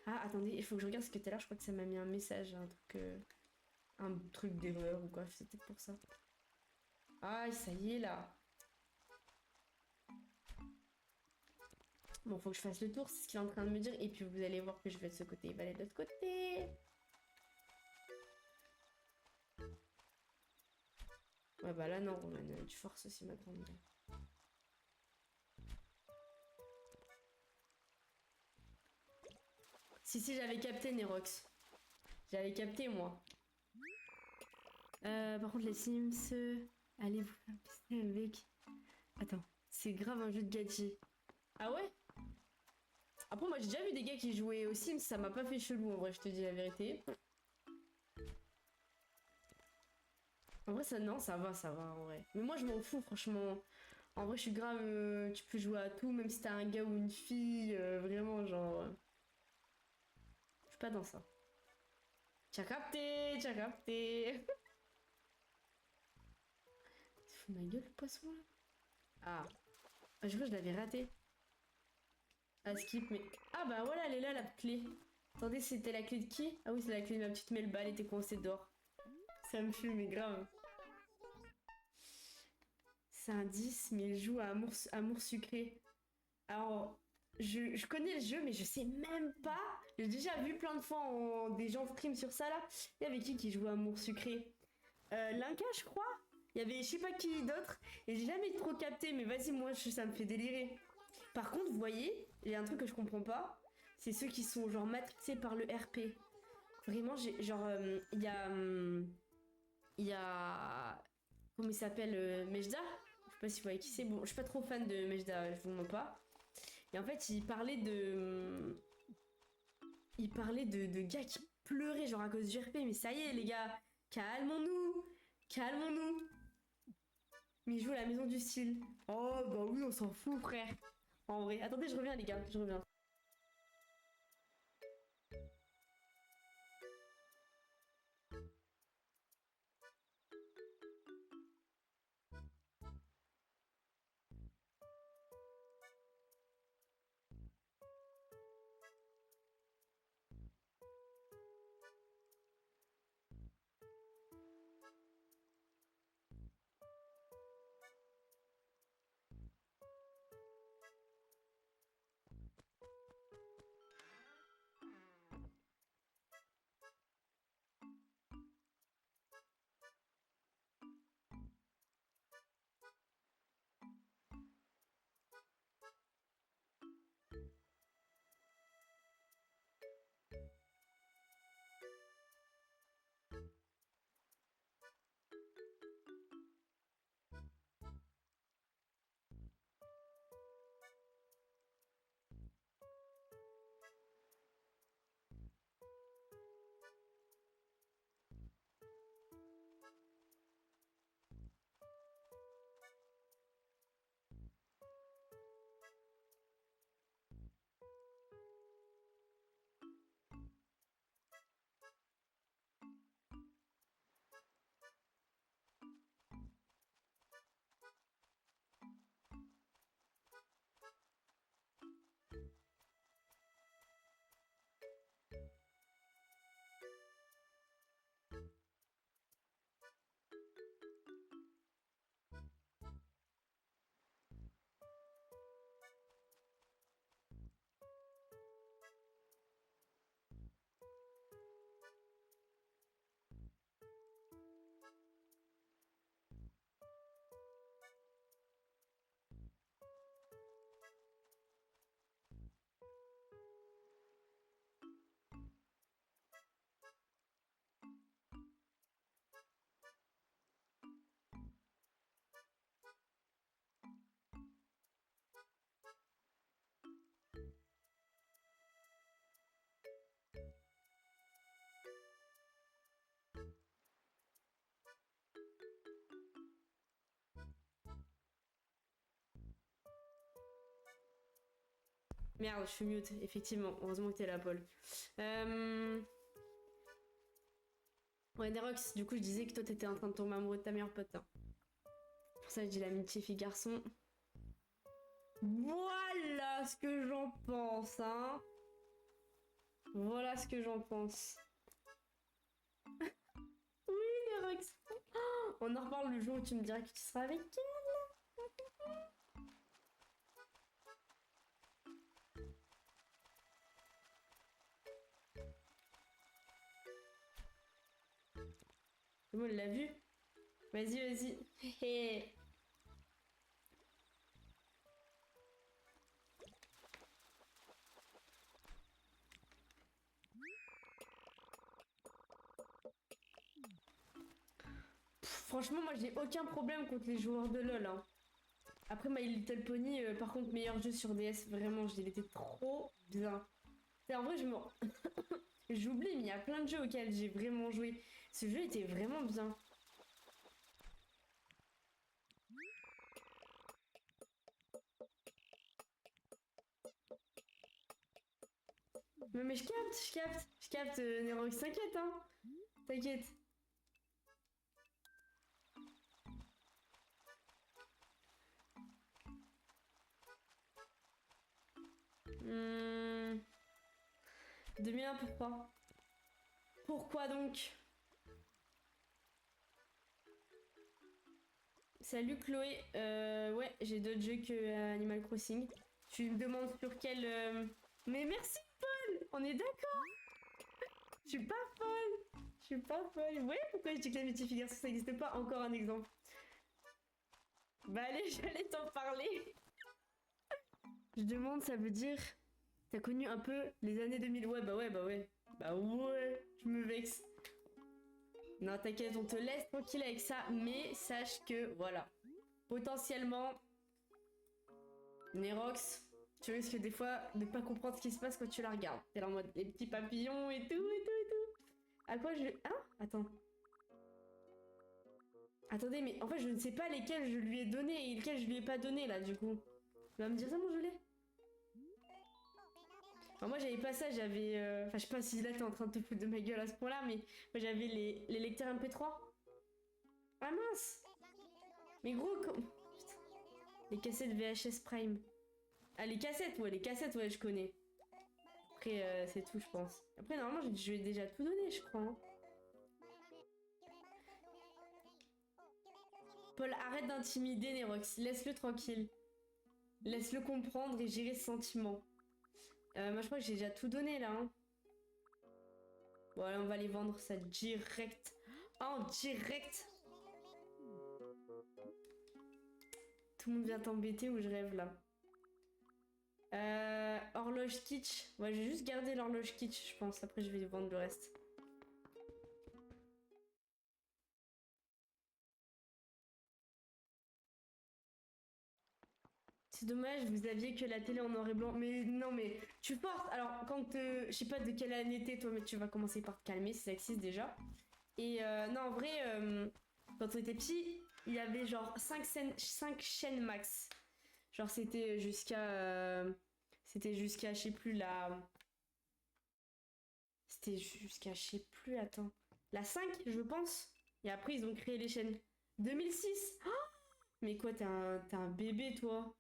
Ah, attendez, il faut que je regarde ce que tout à l'heure, je crois que ça m'a mis un message, un truc d'erreur ou quoi, c'est peut-être pour ça. Ah, ça y est, là. Bon, faut que je fasse le tour, c'est ce qu'il est en train de me dire. Et puis vous allez voir que je vais de ce côté, il va aller de l'autre côté. Ouais, bah là, non, Roman, tu forces aussi ma grande gueule. Si, j'avais capté, Nerox. J'avais capté, moi. Par contre, les Sims, allez vous faire pisser avec Attends, c'est grave un jeu de gachi. Ah ouais? Après, moi j'ai déjà vu des gars qui jouaient aux Sims, ça m'a pas fait chelou en vrai, je te dis la vérité. En vrai, ça, non, ça va en vrai. Mais moi je m'en fous, franchement. En vrai, je suis grave. Tu peux jouer à tout, même si t'as un gars ou une fille, vraiment, genre. Je suis pas dans ça. T'as capté, t'as capté. Tu te fous de ma gueule, le poisson là? Ah. Ah, je crois que je l'avais raté. Ah, skip, mais. Ah, bah voilà, elle est là, la clé. Attendez, c'était la clé de qui? Ah oui, c'est la clé de ma petite Melba, elle était coincée dehors. Ça me fume, mais grave. C'est un 10, mais il joue à Amour sucré. Alors, je connais le jeu, mais je sais même pas. J'ai déjà vu plein de fois des gens stream sur ça là. Il y avait qui jouait à Amour sucré? Linka, je crois. Il y avait je sais pas qui d'autre. Et j'ai jamais trop capté, mais vas-y, moi ça me fait délirer. Par contre, vous voyez, il y a un truc que je comprends pas. C'est ceux qui sont genre matrixés par le RP. Vraiment, j'ai genre, il y a, comment il s'appelle, Mejda. Je sais pas si vous voyez qui c'est. Bon, je suis pas trop fan de Mejda, je vous mens pas. Et en fait, il parlait de gars qui pleuraient genre à cause du RP. Mais ça y est, les gars, calmons-nous, calmons-nous. Mais il joue à la maison du style. Oh bah oui, on s'en fout, frère. En vrai, attendez, je reviens, les gars, je reviens. Merde, je suis mute, effectivement. Heureusement que t'es là, Paul. Ouais, Nerox, du coup, je disais que toi, t'étais en train de tomber amoureux de ta meilleure pote. Hein. Pour ça, je dis l'amitié fille-garçon. Voilà ce que j'en pense, hein. Voilà ce que j'en pense. Oui, Nerox. Oh, on en reparle le jour où tu me diras que tu seras avec elle. Tout le monde l'a vu. Vas-y, vas-y. Franchement, moi, j'ai aucun problème contre les joueurs de LoL. Hein. Après My Little Pony, par contre, meilleur jeu sur DS, vraiment, il était trop bien. Et en vrai, j'oublie, mais il y a plein de jeux auxquels j'ai vraiment joué. Ce jeu était vraiment bien. Mais je capte, Nerox, t'inquiète, hein. T'inquiète. Hmm... 2001, pourquoi? Pourquoi donc? Salut Chloé, ouais, j'ai d'autres jeux que Animal Crossing. Tu me demandes sur quel... Mais merci Paul, on est d'accord. Je suis pas folle. Je suis pas folle. Ouais, pourquoi je dis que l'amitié fille garçon ça n'existe pas? Encore un exemple. Bah allez, j'allais t'en parler. Je demande, ça veut dire... T'as connu un peu les années 2000? Ouais, bah ouais, bah ouais. Bah ouais, je me vexe. Non, t'inquiète, on te laisse tranquille avec ça, mais sache que, voilà. Potentiellement, Nerox, tu risques des fois de pas comprendre ce qui se passe quand tu la regardes. T'es là en mode les petits papillons et tout, et tout, et tout. À quoi je... Hein? Attends. Attendez, mais en fait, je ne sais pas lesquels je lui ai donné et lesquels je lui ai pas donné, là, du coup. Tu vas me dire ça, mon gelé? Enfin, moi, j'avais pas ça, j'avais... Enfin, je sais pas si là, t'es en train de te foutre de ma gueule à ce point-là, mais moi, j'avais les lecteurs MP3. Ah mince! Mais gros, les cassettes VHS Prime. Ah, les cassettes, ouais, je connais. Après, c'est tout, je pense. Après, normalement, je lui ai déjà tout donné, je crois. Hein. Paul, arrête d'intimider Nerox. Laisse-le tranquille. Laisse-le comprendre et gérer ses sentiments. Moi, je crois que j'ai déjà tout donné, là. Hein. Bon, allez, on va les vendre ça direct. En direct. Tout le monde vient t'embêter ou je rêve, là. Horloge kitsch. Ouais, je vais juste garder l'horloge kitsch, je pense. Après, je vais vendre le reste. C'est dommage, vous aviez que la télé en noir et blanc. Mais non, mais tu forces. Alors, quand... je sais pas de quelle année t'es, toi, mais tu vas commencer par te calmer, c'est sexiste déjà. Et non, en vrai, quand on était petit, il y avait genre 5 chaînes max. Genre, c'était jusqu'à, je sais plus, la... C'était jusqu'à, je sais plus, attends. La 5 je pense. Et après, ils ont créé les chaînes. 2006. Oh, mais quoi, t'es un bébé, toi?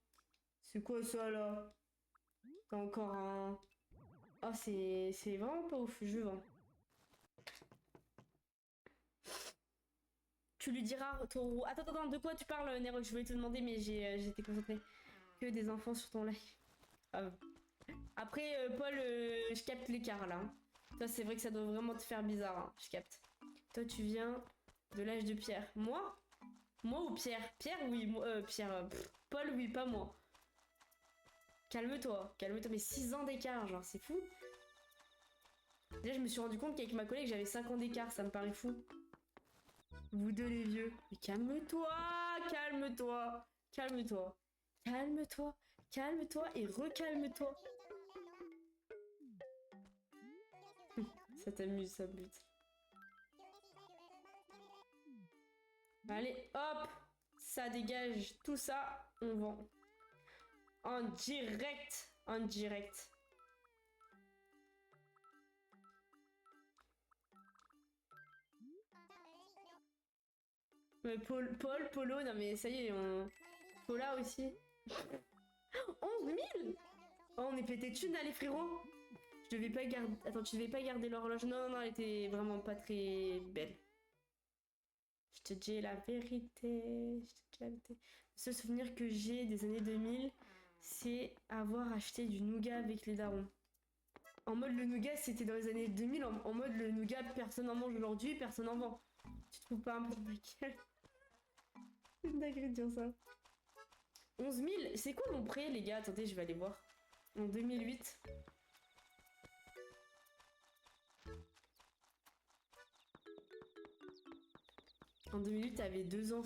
C'est quoi ça, là? T'as encore un... Oh, c'est vraiment pas ouf, je vends. Tu lui diras, ton... Attends, de quoi tu parles, Nero? Je voulais te demander, mais j'étais concentrée. Que des enfants sur ton live. Ah. Après, Paul, je capte l'écart, là. Toi, c'est vrai que ça doit vraiment te faire bizarre, hein. Je capte. Toi, tu viens de l'âge de Pierre. Moi? Moi ou Pierre? Pierre, oui. Pierre, Paul, oui, pas moi. Calme-toi, calme-toi. Mais 6 ans d'écart, genre, c'est fou. Déjà, je me suis rendu compte qu'avec ma collègue, j'avais 5 ans d'écart, ça me paraît fou. Vous deux les vieux. Mais calme-toi, calme-toi, calme-toi, calme-toi, calme-toi et recalme-toi. Ça t'amuse, ça bute. Allez, hop, ça dégage, tout ça, on vend. En direct, en direct. Mais Paul, Polo, non mais ça y est, Paula aussi. 11 000. Oh, on est pété de thunes, allez frérot. Je devais pas garder... Attends, tu devais pas garder l'horloge. Non, elle était vraiment pas très belle. Je te dis la vérité. Je te dis la vérité. Le seul souvenir que j'ai des années 2000, c'est avoir acheté du nougat avec les darons. En mode le nougat, c'était dans les années 2000. En mode le nougat, personne en mange aujourd'hui, personne en vend. Tu trouves pas un peu de C'est une dinguerie de dire ça. 11 000, c'est quoi mon prêt, les gars? Attendez, je vais aller voir. En 2008. En 2008, t'avais 2 ans.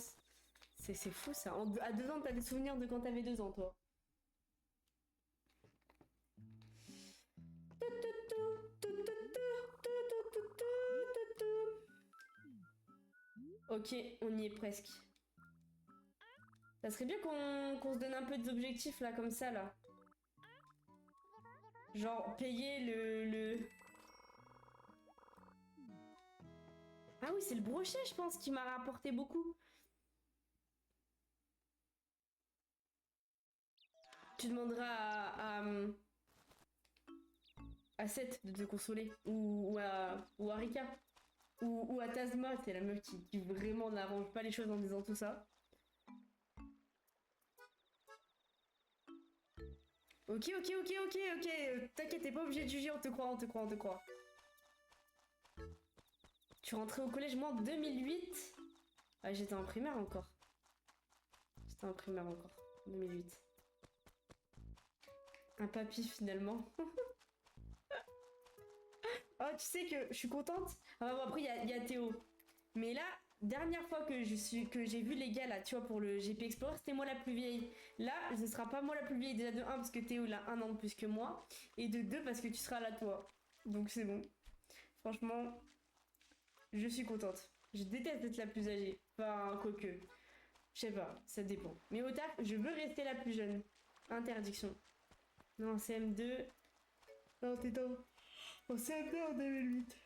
C'est fou ça. À 2 ans, t'as des souvenirs de quand t'avais 2 ans, toi. Ok, on y est presque. Ça serait bien qu'on se donne un peu d'objectifs là, comme ça là. Genre payer le... Ah oui, c'est le brochet, je pense, qui m'a rapporté beaucoup. Tu demanderas à Seth de te consoler. Ou à Rika. Ou à Tazma, c'est la meuf qui vraiment n'arrange pas les choses en disant tout ça. Ok, ok, ok, ok, ok. T'inquiète, t'es pas obligé de juger, on te croit, on te croit, on te croit. Tu rentrais au collège, moi, en 2008. Ah, j'étais en primaire encore. J'étais en primaire encore. 2008. Un papy, finalement. Oh, tu sais que je suis contente. Ah, bon, après, il y a Théo. Mais là, dernière fois que j'ai vu les gars, là, tu vois, pour le GP Explorer, c'était moi la plus vieille. Là, ce sera pas moi la plus vieille. Déjà, de 1, parce que Théo, il a 1 an de plus que moi. Et de 2, parce que tu seras là, toi. Donc, c'est bon. Franchement, je suis contente. Je déteste être la plus âgée. Enfin, quoique. Je sais pas, ça dépend. Mais au taf, je veux rester la plus jeune. Interdiction. Non, CM2. Non, t'es en CM2 en 2008.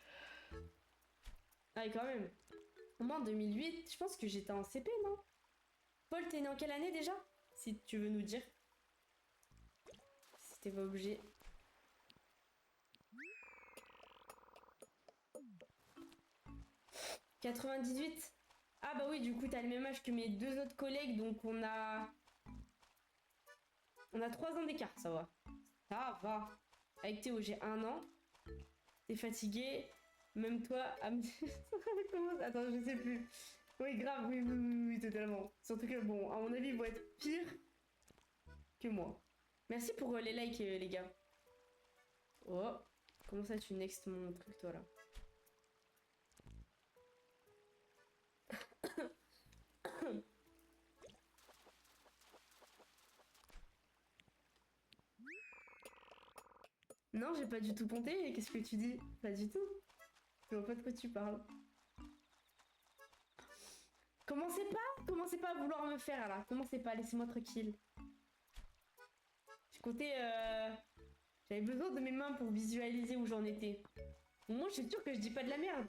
Ah, et quand même. Moi, en 2008, je pense que j'étais en CP, non? Paul, t'es né en quelle année déjà? Si tu veux nous dire. Si t'es pas obligé. « 98. Ah bah oui, du coup, t'as le même âge que mes 2 autres collègues, donc on a... On a 3 ans d'écart, ça va. Ça va. Avec Théo, j'ai 1 an. T'es fatigué. Même toi, comment... Attends, je sais plus. Oui, grave, oui, oui, oui, oui, totalement. Surtout que, bon, à mon avis, ils vont être pires que moi. Merci pour les likes, les gars. Oh, comment ça, tu next mon truc, toi, là? Non, j'ai pas du tout compté. Qu'est-ce que tu dis? Pas du tout. Je vois pas de quoi tu parles. Commencez pas à vouloir me faire, là. Commencez pas, laissez-moi tranquille. Je comptais, j'avais besoin de mes mains pour visualiser où j'en étais. Moi, je suis sûre que je dis pas de la merde.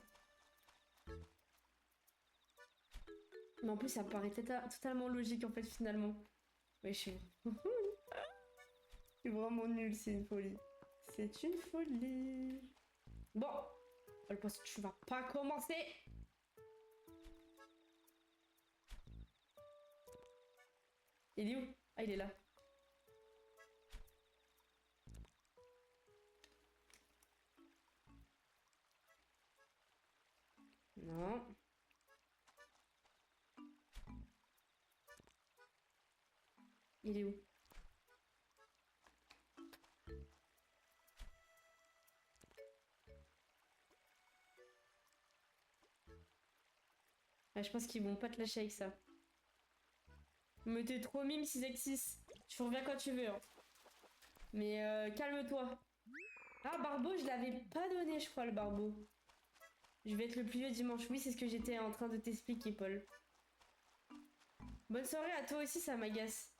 Mais en plus, ça me paraît totalement logique, en fait, finalement. Mais je suis... je suis vraiment nulle, c'est une folie. C'est une folie. Bon, le poste, tu vas pas commencer. Il est où? Ah, il est là. Non. Il est où? Ah, je pense qu'ils vont pas te lâcher avec ça. Mais t'es trop mime 6x6. Tu reviens quand tu veux. Hein. Mais calme-toi. Ah, Barbeau, je l'avais pas donné, je crois, le Barbeau. Je vais être le plus vieux dimanche. Oui, c'est ce que j'étais en train de t'expliquer, Paul. Bonne soirée à toi aussi, ça m'agace.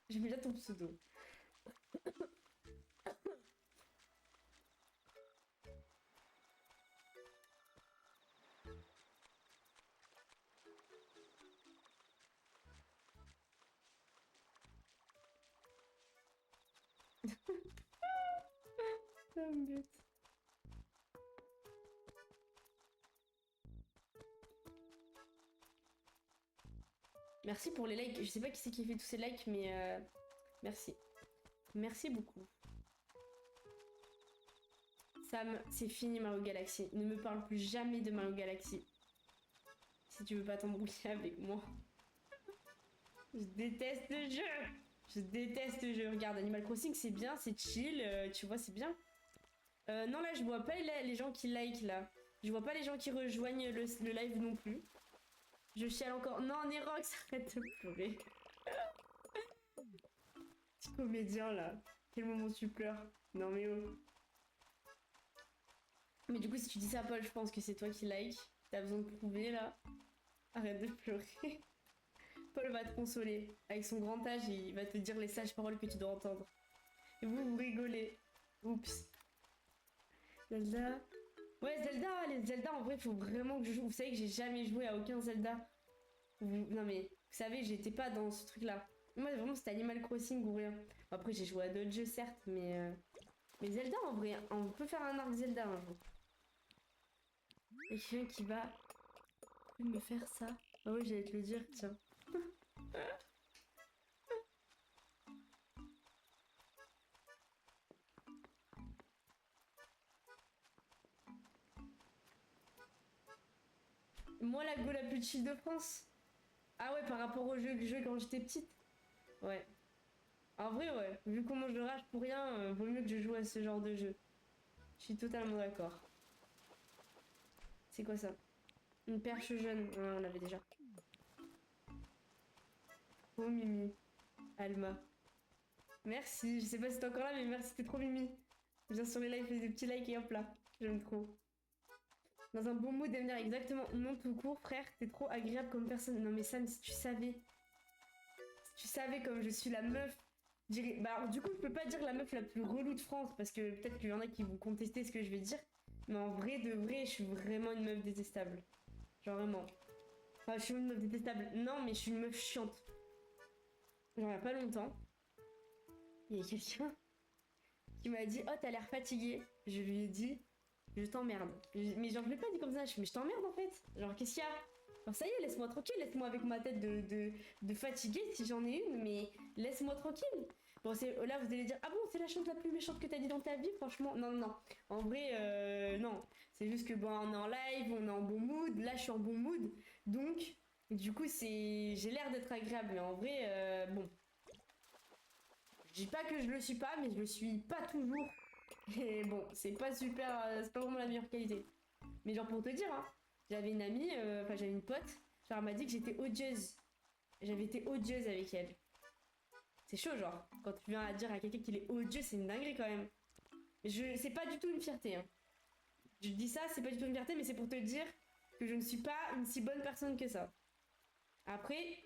J'aime bien ton pseudo. Ça me bute. Merci pour les likes. Je sais pas qui c'est qui fait tous ces likes, mais merci. Merci beaucoup. Sam, c'est fini Mario Galaxy. Ne me parle plus jamais de Mario Galaxy. Si tu veux pas t'embrouiller avec moi. Je déteste le jeu. Je déteste le jeu. Regarde, Animal Crossing, c'est bien, c'est chill. Tu vois, c'est bien. Non, là, je vois pas les gens qui like, là. Je vois pas les gens qui rejoignent le live non plus. Je chiale encore. Non, Nerox, arrête de pleurer. Petit comédien là. Quel moment tu pleures? Non mais oh. Mais du coup, si tu dis ça à Paul, je pense que c'est toi qui like. T'as besoin de prouver là. Arrête de pleurer. Paul va te consoler. Avec son grand âge, il va te dire les sages paroles que tu dois entendre. Et vous rigolez. Oups. Zelda. Ouais, Zelda, les Zelda, en vrai, faut vraiment que je joue. Vous savez que j'ai jamais joué à aucun Zelda. Non mais, vous savez, j'étais pas dans ce truc-là. Moi, vraiment, c'était Animal Crossing ou rien. Après, j'ai joué à d'autres jeux, certes, mais... Mais Zelda, en vrai, on peut faire un arc Zelda un jour. Et quelqu'un qui va me faire ça. Ah ouais, j'allais te le dire, tiens. Moi, la go la plus chill de France. Ah ouais, par rapport au jeu que je jouais quand j'étais petite. Ouais. En vrai, ouais. Vu qu'on mange de rage pour rien, vaut mieux que je joue à ce genre de jeu. Je suis totalement d'accord. C'est quoi ça? Une perche jeune. Ouais, on l'avait déjà. Oh Mimi. Alma. Merci. Je sais pas si t'es encore là, mais merci, t'es trop Mimi. Viens sur les lives, fais des petits likes et hop là. J'aime trop. Dans un bon mood d'avenir, exactement. Non, tout court, frère, t'es trop agréable comme personne. Non mais Sam, si tu savais. Si tu savais comme je suis la meuf. Bah alors, du coup, je peux pas dire la meuf la plus relou de France, parce que peut-être qu'il y en a qui vont contester ce que je vais dire. Mais en vrai, de vrai, je suis vraiment une meuf détestable. Genre vraiment. Enfin, je suis une meuf détestable. Non, mais je suis une meuf chiante. Genre, il y a pas longtemps, il y a quelqu'un qui m'a dit oh, t'as l'air fatiguée. Je lui ai dit je t'emmerde. Mais genre, je l'ai pas dit comme ça. Je fais mais je t'emmerde en fait. Genre, qu'est-ce qu'il y a? Genre, ça y est, laisse-moi tranquille. Laisse-moi avec ma tête de fatiguée si j'en ai une. Mais laisse-moi tranquille. Bon, là, vous allez dire ah bon, c'est la chose la plus méchante que t'as dit dans ta vie. Franchement, non, non, non. En vrai, non. C'est juste que bon, on est en live, on est en bon mood. Là, je suis en bon mood. Donc, du coup, j'ai l'air d'être agréable. Mais en vrai, bon. Je dis pas que je le suis pas, mais je le suis pas toujours. Et bon, c'est pas super, c'est pas vraiment la meilleure qualité. Mais genre pour te dire, hein, j'avais une amie, enfin j'avais une pote, genre elle m'a dit que j'étais odieuse. J'avais été odieuse avec elle. C'est chaud genre, quand tu viens à dire à quelqu'un qu'il est odieux, c'est une dinguerie quand même. C'est pas du tout une fierté, hein. Je dis ça, c'est pas du tout une fierté, mais c'est pour te dire que je ne suis pas une si bonne personne que ça. Après,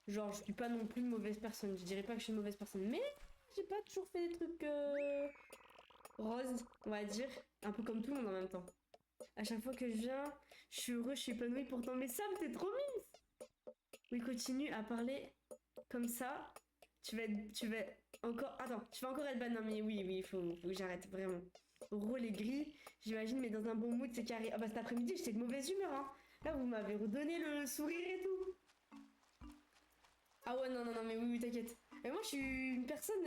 genre je suis pas non plus une mauvaise personne, je dirais pas que je suis une mauvaise personne, mais j'ai pas toujours fait des trucs roses, on va dire, un peu comme tout le monde en même temps. À chaque fois que je viens, je suis heureux, je suis épanouie pourtant. Mais Sam, t'es trop mise. Oui, continue à parler comme ça. Tu vas encore... Attends, tu vas encore être ban. Non mais oui, oui, faut que j'arrête, vraiment. Rôle est gris, j'imagine, mais dans un bon mood, c'est carré. Ah bah cet après-midi, j'étais de mauvaise humeur, hein. Là, vous m'avez redonné le sourire et tout. Ah ouais, non, non, non, mais oui, oui, t'inquiète. Mais moi, je suis une personne...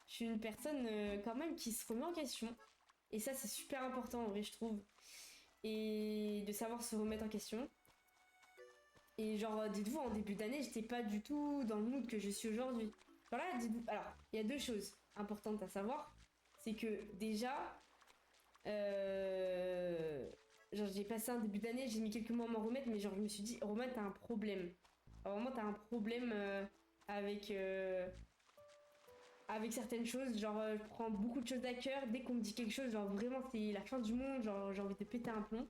Je suis une personne quand même qui se remet en question. Et ça, c'est super important en vrai, je trouve. Et de savoir se remettre en question. Et genre, dites-vous, en début d'année, j'étais pas du tout dans le mood que je suis aujourd'hui. Alors là, dites-vous, alors, il y a deux choses importantes à savoir. C'est que déjà, genre, j'ai passé un début d'année, j'ai mis quelques mois à m'en remettre, mais genre, je me suis dit, Roman, t'as un problème. Alors, vraiment, t'as un problème avec, avec certaines choses. Genre, je prends beaucoup de choses à cœur. Dès qu'on me dit quelque chose, genre, vraiment, c'est la fin du monde. Genre, j'ai envie de péter un plomb.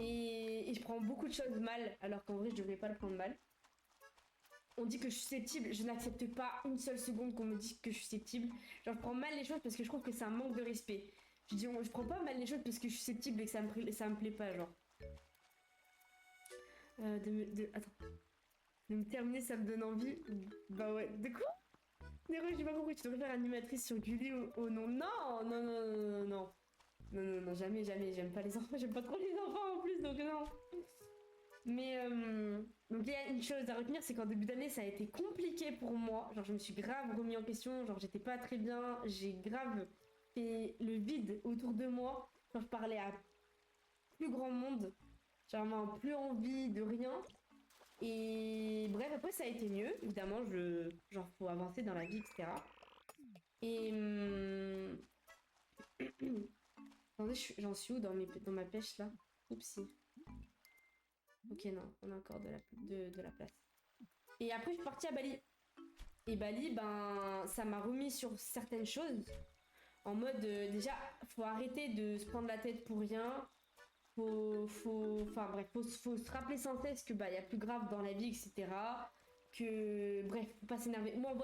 Et je prends beaucoup de choses mal, alors qu'en vrai, je devrais pas le prendre mal. On dit que je suis susceptible, je n'accepte pas une seule seconde qu'on me dise que je suis susceptible. Genre, je prends mal les choses parce que je trouve que c'est un manque de respect. Je dis, je prends pas mal les choses parce que je suis susceptible et que ça me plaît pas, genre. Attends. De me terminer, ça me donne envie. Bah ouais. De quoi? Nero, j'ai pas compris. Tu devrais faire animatrice sur Gulli au nom. Non, non, non, non, non, non. Non, non, non, jamais, jamais. J'aime pas les enfants. J'aime pas trop les enfants en plus, donc non. Mais donc il y a une chose à retenir, c'est qu'en début d'année ça a été compliqué pour moi. Genre je me suis grave remis en question, genre j'étais pas très bien, j'ai grave fait le vide autour de moi. Genre je parlais à plus grand monde, j'avais plus envie de rien. Et bref après ça a été mieux, évidemment genre faut avancer dans la vie etc. Et attendez j'en suis où dans ma pêche là? Oupsie. Ok, non, on a encore de la place. Et après, je suis partie à Bali. Et Bali, ben, ça m'a remis sur certaines choses. En mode, déjà, faut arrêter de se prendre la tête pour rien. Enfin bref, faut se rappeler sans cesse que bah, y a plus grave dans la vie, etc. Que, bref, faut pas s'énerver. Moi, en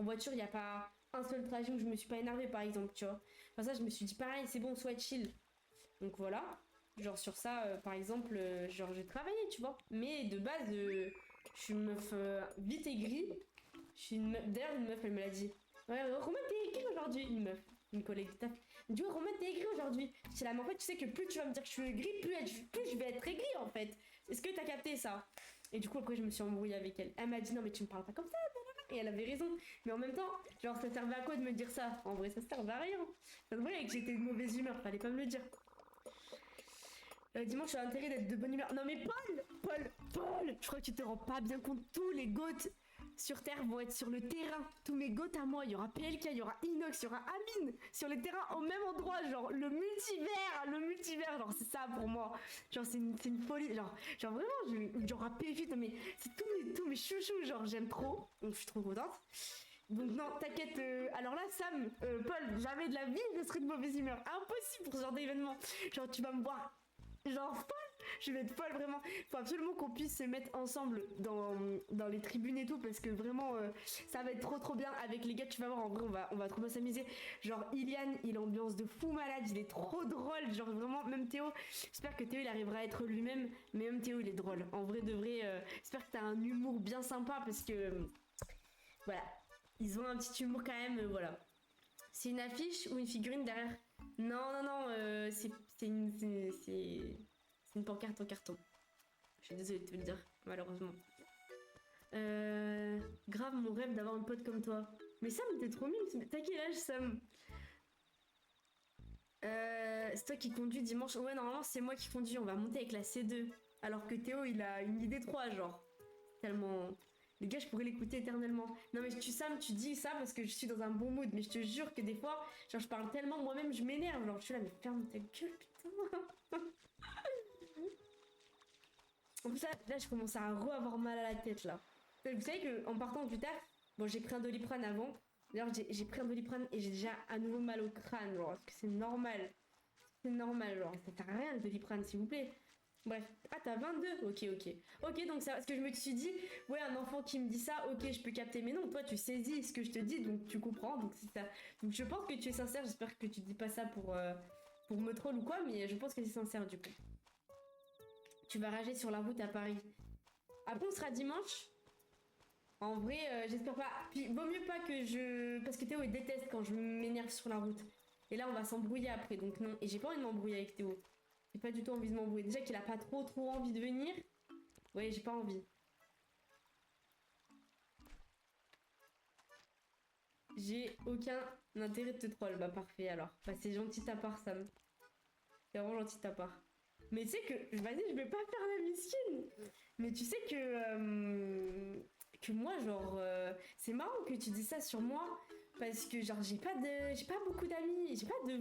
voiture, il n'y a pas un seul trajet où je me suis pas énervée, par exemple, tu vois. Enfin, ça, je me suis dit, pareil, c'est bon, soit chill. Donc voilà. Genre sur ça, par exemple, genre j'ai travaillé, tu vois. Mais de base, je suis une meuf vite aigrie. Je suis une meuf... D'ailleurs, une meuf, elle me l'a dit. Ouais, Romain, t'es aigrie aujourd'hui. Une meuf, une collègue de taf. Elle me dit, ouais, Romain, t'es aigrie aujourd'hui. Je dis là, mais en fait, tu sais que plus tu vas me dire que je suis aigrie, plus je vais être aigrie, en fait. Est-ce que t'as capté ça? Et du coup, après, je me suis embrouillée avec elle. Elle m'a dit, non, mais tu me parles pas comme ça. Et elle avait raison. Mais en même temps, genre, ça servait à quoi de me dire ça? En vrai, ça servait à rien. Ça se voyait que j'étais de mauvaise humeur. Fallait pas me le dire. Dimanche, j'ai intérêt d'être de bonne humeur. Non mais Paul, je crois que tu te rends pas bien compte. Tous les goats sur Terre vont être sur le terrain. Tous mes goats à moi, il y aura PLK, il y aura Inox, il y aura Amine sur les terrains au même endroit. Genre le multivers, genre c'est ça pour moi. Genre c'est une folie. Genre vraiment, genre à PFI, non mais c'est tous mes chouchous. Genre j'aime trop, donc je suis trop contente. Donc non, t'inquiète. Alors là, Sam, Paul, jamais de la vie je serais de mauvaise humeur. Impossible pour ce genre d'événement. Genre tu vas me voir. Genre folle, je vais être folle vraiment. Faut absolument qu'on puisse se mettre ensemble dans les tribunes et tout parce que vraiment ça va être trop bien avec les gars. Tu vas voir, en vrai on va trop bien s'amuser. Genre Ilian, il ambiance de fou malade, il est trop drôle. Genre vraiment, même Théo, j'espère que Théo il arrivera à être lui-même. Mais même Théo il est drôle. En vrai de vrai, j'espère que t'as un humour bien sympa parce que voilà, ils ont un petit humour quand même. Voilà. C'est une affiche ou une figurine derrière? Non, c'est une pancarte en carton. Je suis désolée de te le dire, malheureusement. Grave mon rêve d'avoir un pote comme toi. Mais Sam, t'es trop mime. T'as quel âge, Sam? C'est toi qui conduis dimanche. Ouais, normalement, c'est moi qui conduis. On va monter avec la C2. Alors que Théo, il a une idée 3 genre. Tellement. Les gars, je pourrais l'écouter éternellement. Non, mais Sam, tu dis ça parce que je suis dans un bon mood. Mais je te jure que des fois, genre, je parle tellement moi-même, je m'énerve. Genre, je suis là, mais ferme ta gueule, putain. En plus, là, je commence à avoir mal à la tête, là. Vous savez qu'en partant du taf, bon, j'ai pris un Doliprane avant. D'ailleurs, j'ai pris un Doliprane et j'ai déjà à nouveau mal au crâne. Genre, est-ce que c'est normal? C'est normal, genre, ça sert à rien le Doliprane, s'il vous plaît. Bref. Ah, t'as 22? Ok, donc ça, parce que je me suis dit, ouais, un enfant qui me dit ça, ok, je peux capter. Mais non, toi, tu saisis ce que je te dis, donc tu comprends, donc c'est ça. Donc je pense que tu es sincère, j'espère que tu dis pas ça pour me troll ou quoi, mais je pense que c'est sincère, du coup. Tu vas rager sur la route à Paris. Après, on sera dimanche. En vrai, j'espère pas. Puis, vaut mieux pas que je... Parce que Théo, il déteste quand je m'énerve sur la route. Et là, on va s'embrouiller après, donc non. Et j'ai pas envie de m'embrouiller avec Théo. J'ai pas du tout envie de m'embrouiller. Déjà qu'il a pas trop envie de venir. Ouais, j'ai pas envie. J'ai aucun intérêt de te troll. Bah parfait alors. Bah c'est gentil de ta part, Sam. C'est vraiment gentil de ta part. Mais tu sais que, vas-y, je vais pas faire la miskine. Mais tu sais que moi, genre, c'est marrant que tu dis ça sur moi. Parce que, genre, j'ai pas beaucoup d'amis. J'ai pas de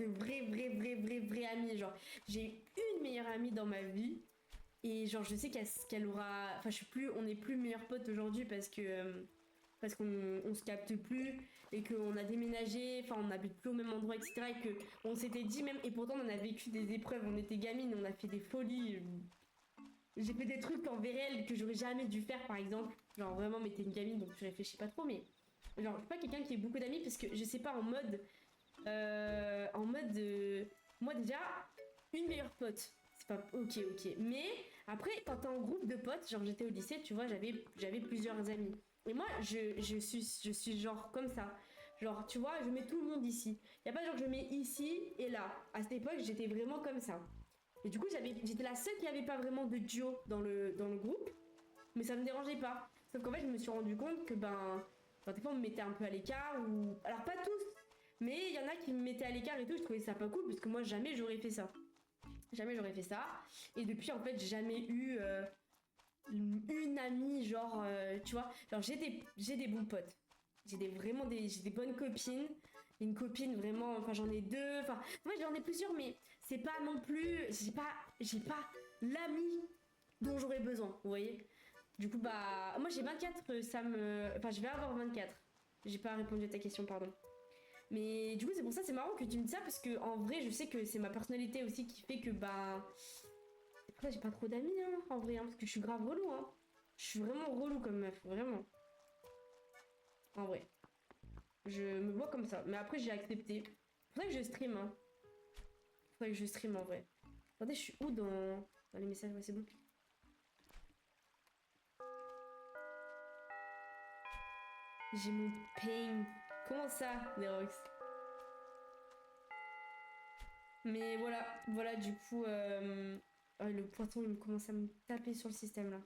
vrais amis. Genre, j'ai une meilleure amie dans ma vie. Et genre, je sais qu'elle aura. Enfin, on est plus meilleurs potes aujourd'hui parce qu'on se capte plus et qu'on a déménagé, enfin on n'habite plus au même endroit, etc. Et que on s'était dit même, et pourtant on a vécu des épreuves, on était gamines, on a fait des folies. J'ai fait des trucs en VRL que j'aurais jamais dû faire par exemple. Genre vraiment, mais t'es une gamine donc tu réfléchis pas trop, mais genre je suis pas quelqu'un qui ait beaucoup d'amis parce que je sais pas, moi déjà, une meilleure pote. C'est pas ok. Mais après, quand t'es en groupe de potes, genre j'étais au lycée, tu vois, j'avais plusieurs amis. Et moi, je suis genre comme ça. Genre, tu vois, je mets tout le monde ici. Y a pas genre je mets ici et là. À cette époque, j'étais vraiment comme ça. Et du coup, j'étais la seule qui avait pas vraiment de duo dans le groupe. Mais ça me dérangeait pas. Sauf qu'en fait, je me suis rendu compte que des fois, on me mettait un peu à l'écart ou... Alors, pas tous. Mais il y en a qui me mettaient à l'écart et tout. Je trouvais ça pas cool parce que moi, jamais j'aurais fait ça. Jamais j'aurais fait ça. Et depuis, en fait, j'ai jamais eu... une amie genre tu vois, genre j'ai des bons potes, j'ai des bonnes copines, une copine vraiment, enfin j'en ai deux, enfin ouais j'en ai plusieurs, mais c'est pas non plus, j'ai pas l'ami dont j'aurais besoin, vous voyez. Du coup, bah, moi j'ai 24, ça me... Enfin, je vais avoir 24. J'ai pas répondu à ta question, pardon. Mais du coup, c'est pour ça, c'est marrant que tu me dis ça, parce que en vrai, je sais que c'est ma personnalité aussi qui fait que, bah... C'est pour ça que j'ai pas trop d'amis, hein, en vrai, hein, parce que je suis grave relou, hein. Je suis vraiment relou comme meuf, vraiment. En vrai. Je me vois comme ça. Mais après, j'ai accepté. C'est pour ça que je stream, hein. C'est pour ça que je stream, en vrai. Attendez, je suis où dans les messages? Ouais, c'est bon. J'ai mon pain. Comment ça, Nerox? Mais voilà, voilà, du coup, oh, le poisson, il commence à me taper sur le système, là.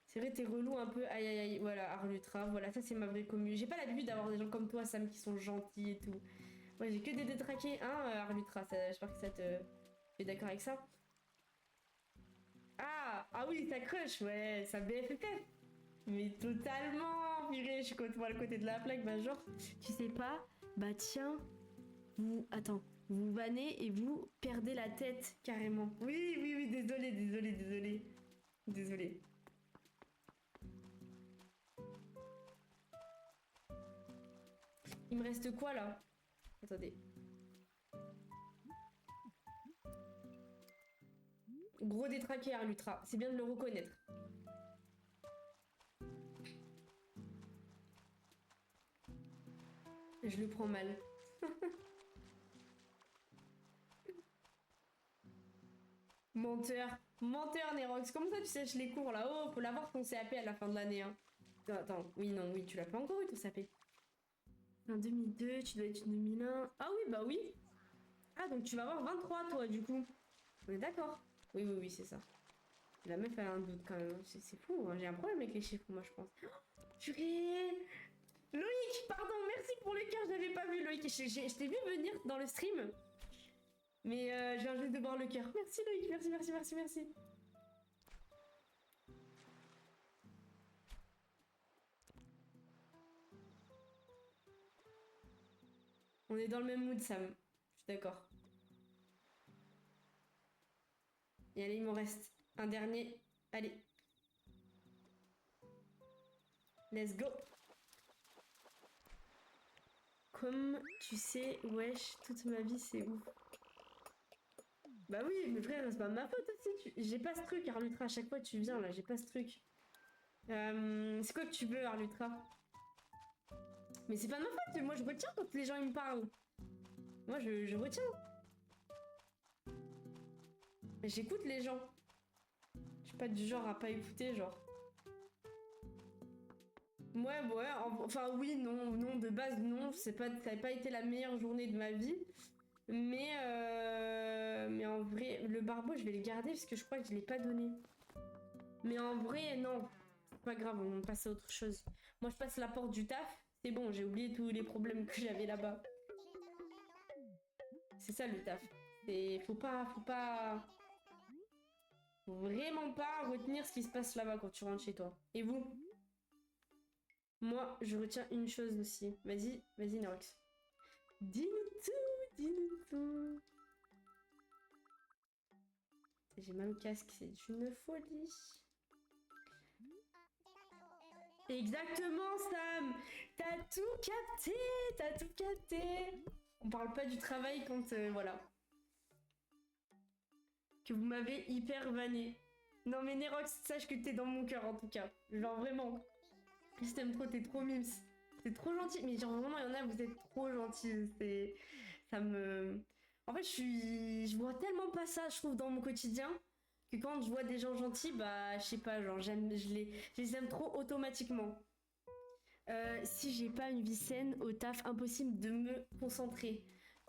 C'est vrai, t'es relou un peu. Aïe, aïe, aïe. Voilà, Arlutra. Voilà, ça, c'est ma vraie commune. J'ai pas l'habitude d'avoir des gens comme toi, Sam, qui sont gentils et tout. Ouais, j'ai que des détraqués, hein, Arlutra. J'espère que ça te... Tu es d'accord avec ça? Ah oui, ta crush, ouais, ça BFFF. Mais totalement, purée, je suis complètement à côté de la plaque, bah genre, tu sais pas, bah tiens, vous, attends, vous vannez et vous perdez la tête, carrément. Oui, oui, oui, désolé, désolé, désolé. Désolé. Il me reste quoi, là? Attendez. Gros détraqué, Arlutra, c'est bien de le reconnaître. Je le prends mal. Menteur. Menteur, Nerox. Comment ça tu sèches les cours là-haut? Faut l'avoir ton CAP à la fin de l'année. Hein. Attends, oui, non, oui, tu l'as pas encore eu ton CAP. En 2002, tu dois être une 2001. Ah oui, bah oui. Ah, donc tu vas avoir 23 toi, du coup. On est d'accord. Oui, oui, oui, c'est ça. La meuf, elle a un doute quand même. C'est fou, hein. J'ai un problème avec les chiffres, moi, je pense. Oh, purée. Loïc, pardon, merci pour le cœur, je l'avais pas vu, Loïc. Je t'ai vu venir dans le stream. Mais je viens juste de voir le cœur. Merci Loïc, merci, merci, merci, merci. On est dans le même mood, Sam. Je suis d'accord. Et allez, il m'en reste un dernier. Allez. Let's go. Comme tu sais, wesh, toute ma vie, c'est ouf. Bah oui, mais frère, c'est pas ma faute aussi. J'ai pas ce truc, Arlutra. À chaque fois, tu viens là, j'ai pas ce truc. C'est quoi que tu veux, Arlutra? Mais c'est pas de ma faute. Moi, je retiens quand les gens ils me parlent. Moi, je retiens. J'écoute les gens. Je suis pas du genre à pas écouter, genre. Ouais, ouais, enfin oui, non, non, de base, non, ça n'a pas été la meilleure journée de ma vie. Mais en vrai, le barbeau, je vais le garder parce que je crois que je l'ai pas donné. Mais en vrai, non, c'est pas grave, on passe à autre chose. Moi, je passe la porte du taf, c'est bon, j'ai oublié tous les problèmes que j'avais là-bas. C'est ça le taf. Faut vraiment pas retenir ce qui se passe là-bas quand tu rentres chez toi. Et vous? Moi, je retiens une chose aussi. Vas-y, vas-y, Nox. Dis-nous tout, dis-nous tout. J'ai mal au casque, c'est une folie. Exactement, Sam. T'as tout capté, t'as tout capté. On parle pas du travail quand, voilà. Que vous m'avez hyper vanné. Non mais Nerox, sache que t'es dans mon cœur en tout cas. Genre vraiment. Je t'aime trop, t'es trop mimes. T'es trop gentil. Mais genre vraiment, il y en a, vous êtes trop gentils. C'est... Ça me... En fait, je vois tellement pas ça, je trouve, dans mon quotidien, que quand je vois des gens gentils, bah, je sais pas, genre, je les aime trop automatiquement. Si j'ai pas une vie saine au taf, impossible de me concentrer.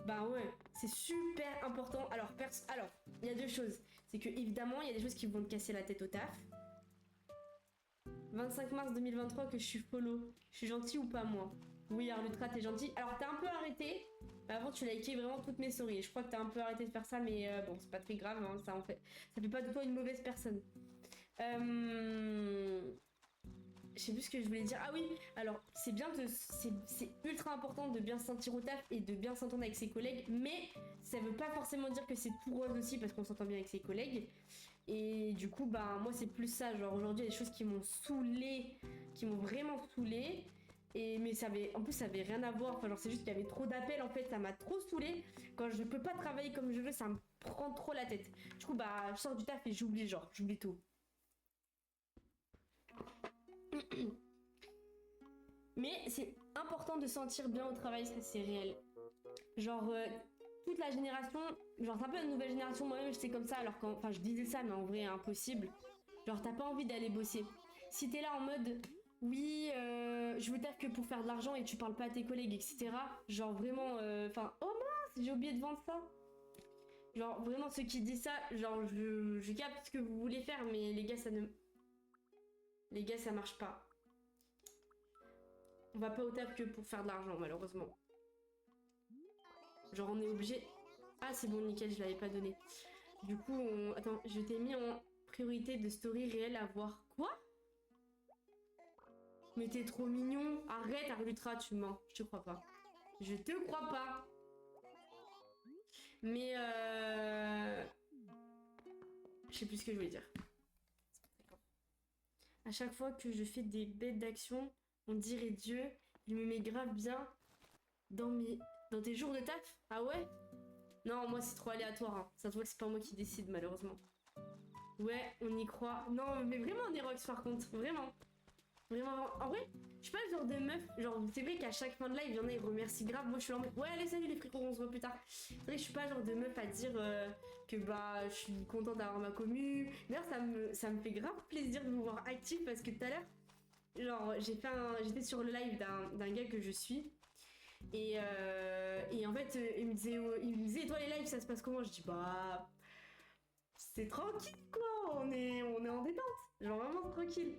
Bah ouais, c'est super important. Alors, il y a deux choses. C'est que évidemment, il y a des choses qui vont te casser la tête au taf. 25 mars 2023 que je suis follow. Je suis gentille ou pas moi? Oui, Arlutra, t'es gentil. Alors, t'as un peu arrêté. Avant, tu likais vraiment toutes mes stories. Je crois que t'as un peu arrêté de faire ça, mais bon, c'est pas très grave. Hein, ça fait pas de toi une mauvaise personne. Je sais plus ce que je voulais dire. Ah oui, alors c'est bien c'est ultra important de bien se sentir au taf et de bien s'entendre avec ses collègues, mais ça veut pas forcément dire que c'est tout rose aussi parce qu'on s'entend bien avec ses collègues. Et du coup, bah moi c'est plus ça. Genre aujourd'hui, il y a des choses qui m'ont saoulé, qui m'ont vraiment saoulé. Et mais en plus ça avait rien à voir. Enfin genre c'est juste qu'il y avait trop d'appels en fait, ça m'a trop saoulé. Quand je peux pas travailler comme je veux, ça me prend trop la tête. Du coup bah je sors du taf et j'oublie tout. Mais c'est important de se sentir bien au travail, ça c'est réel. Genre, toute la génération, genre c'est un peu la nouvelle génération, moi-même j'étais comme ça, alors enfin je disais ça, mais en vrai impossible. Genre t'as pas envie d'aller bosser. Si t'es là en mode, oui, je veux taf que pour faire de l'argent et tu parles pas à tes collègues, etc. Genre vraiment, enfin, oh mince, j'ai oublié de vendre ça. Genre vraiment ceux qui disent ça, genre je capte ce que vous voulez faire, mais les gars les gars ça marche pas. On va pas au taf que pour faire de l'argent, malheureusement. Genre, on est obligé. Ah, c'est bon, nickel, je l'avais pas donné. Du coup, attends, je t'ai mis en priorité de story réelle à voir. Quoi? Mais t'es trop mignon. Arrête, Arlutra, tu mens. Je te crois pas. Je te crois pas. Mais je sais plus ce que je voulais dire. À chaque fois que je fais des bêtes d'action, on dirait Dieu, il me met grave bien dans tes jours de taf. Ah ouais? Non, moi c'est trop aléatoire. Hein. Ça se voit que c'est pas moi qui décide malheureusement. Ouais, on y croit. Non, mais vraiment Nerox par contre, vraiment. Vraiment, en vrai, je suis pas le genre de meuf, genre c'est vrai qu'à chaque fin de live, il y en a, ils remercient grave. Moi je suis là en mode, ouais, allez, salut les frérots, on se voit plus tard. C'est vrai que je suis pas le genre de meuf à dire que bah je suis contente d'avoir ma commu. D'ailleurs, ça me fait grave plaisir de vous voir actif parce que tout à l'heure, genre j'étais sur le live d'un gars que je suis. Et en fait, il me disait, et toi les lives, ça se passe comment? Je dis, bah, c'est tranquille quoi, on est en détente, genre vraiment tranquille.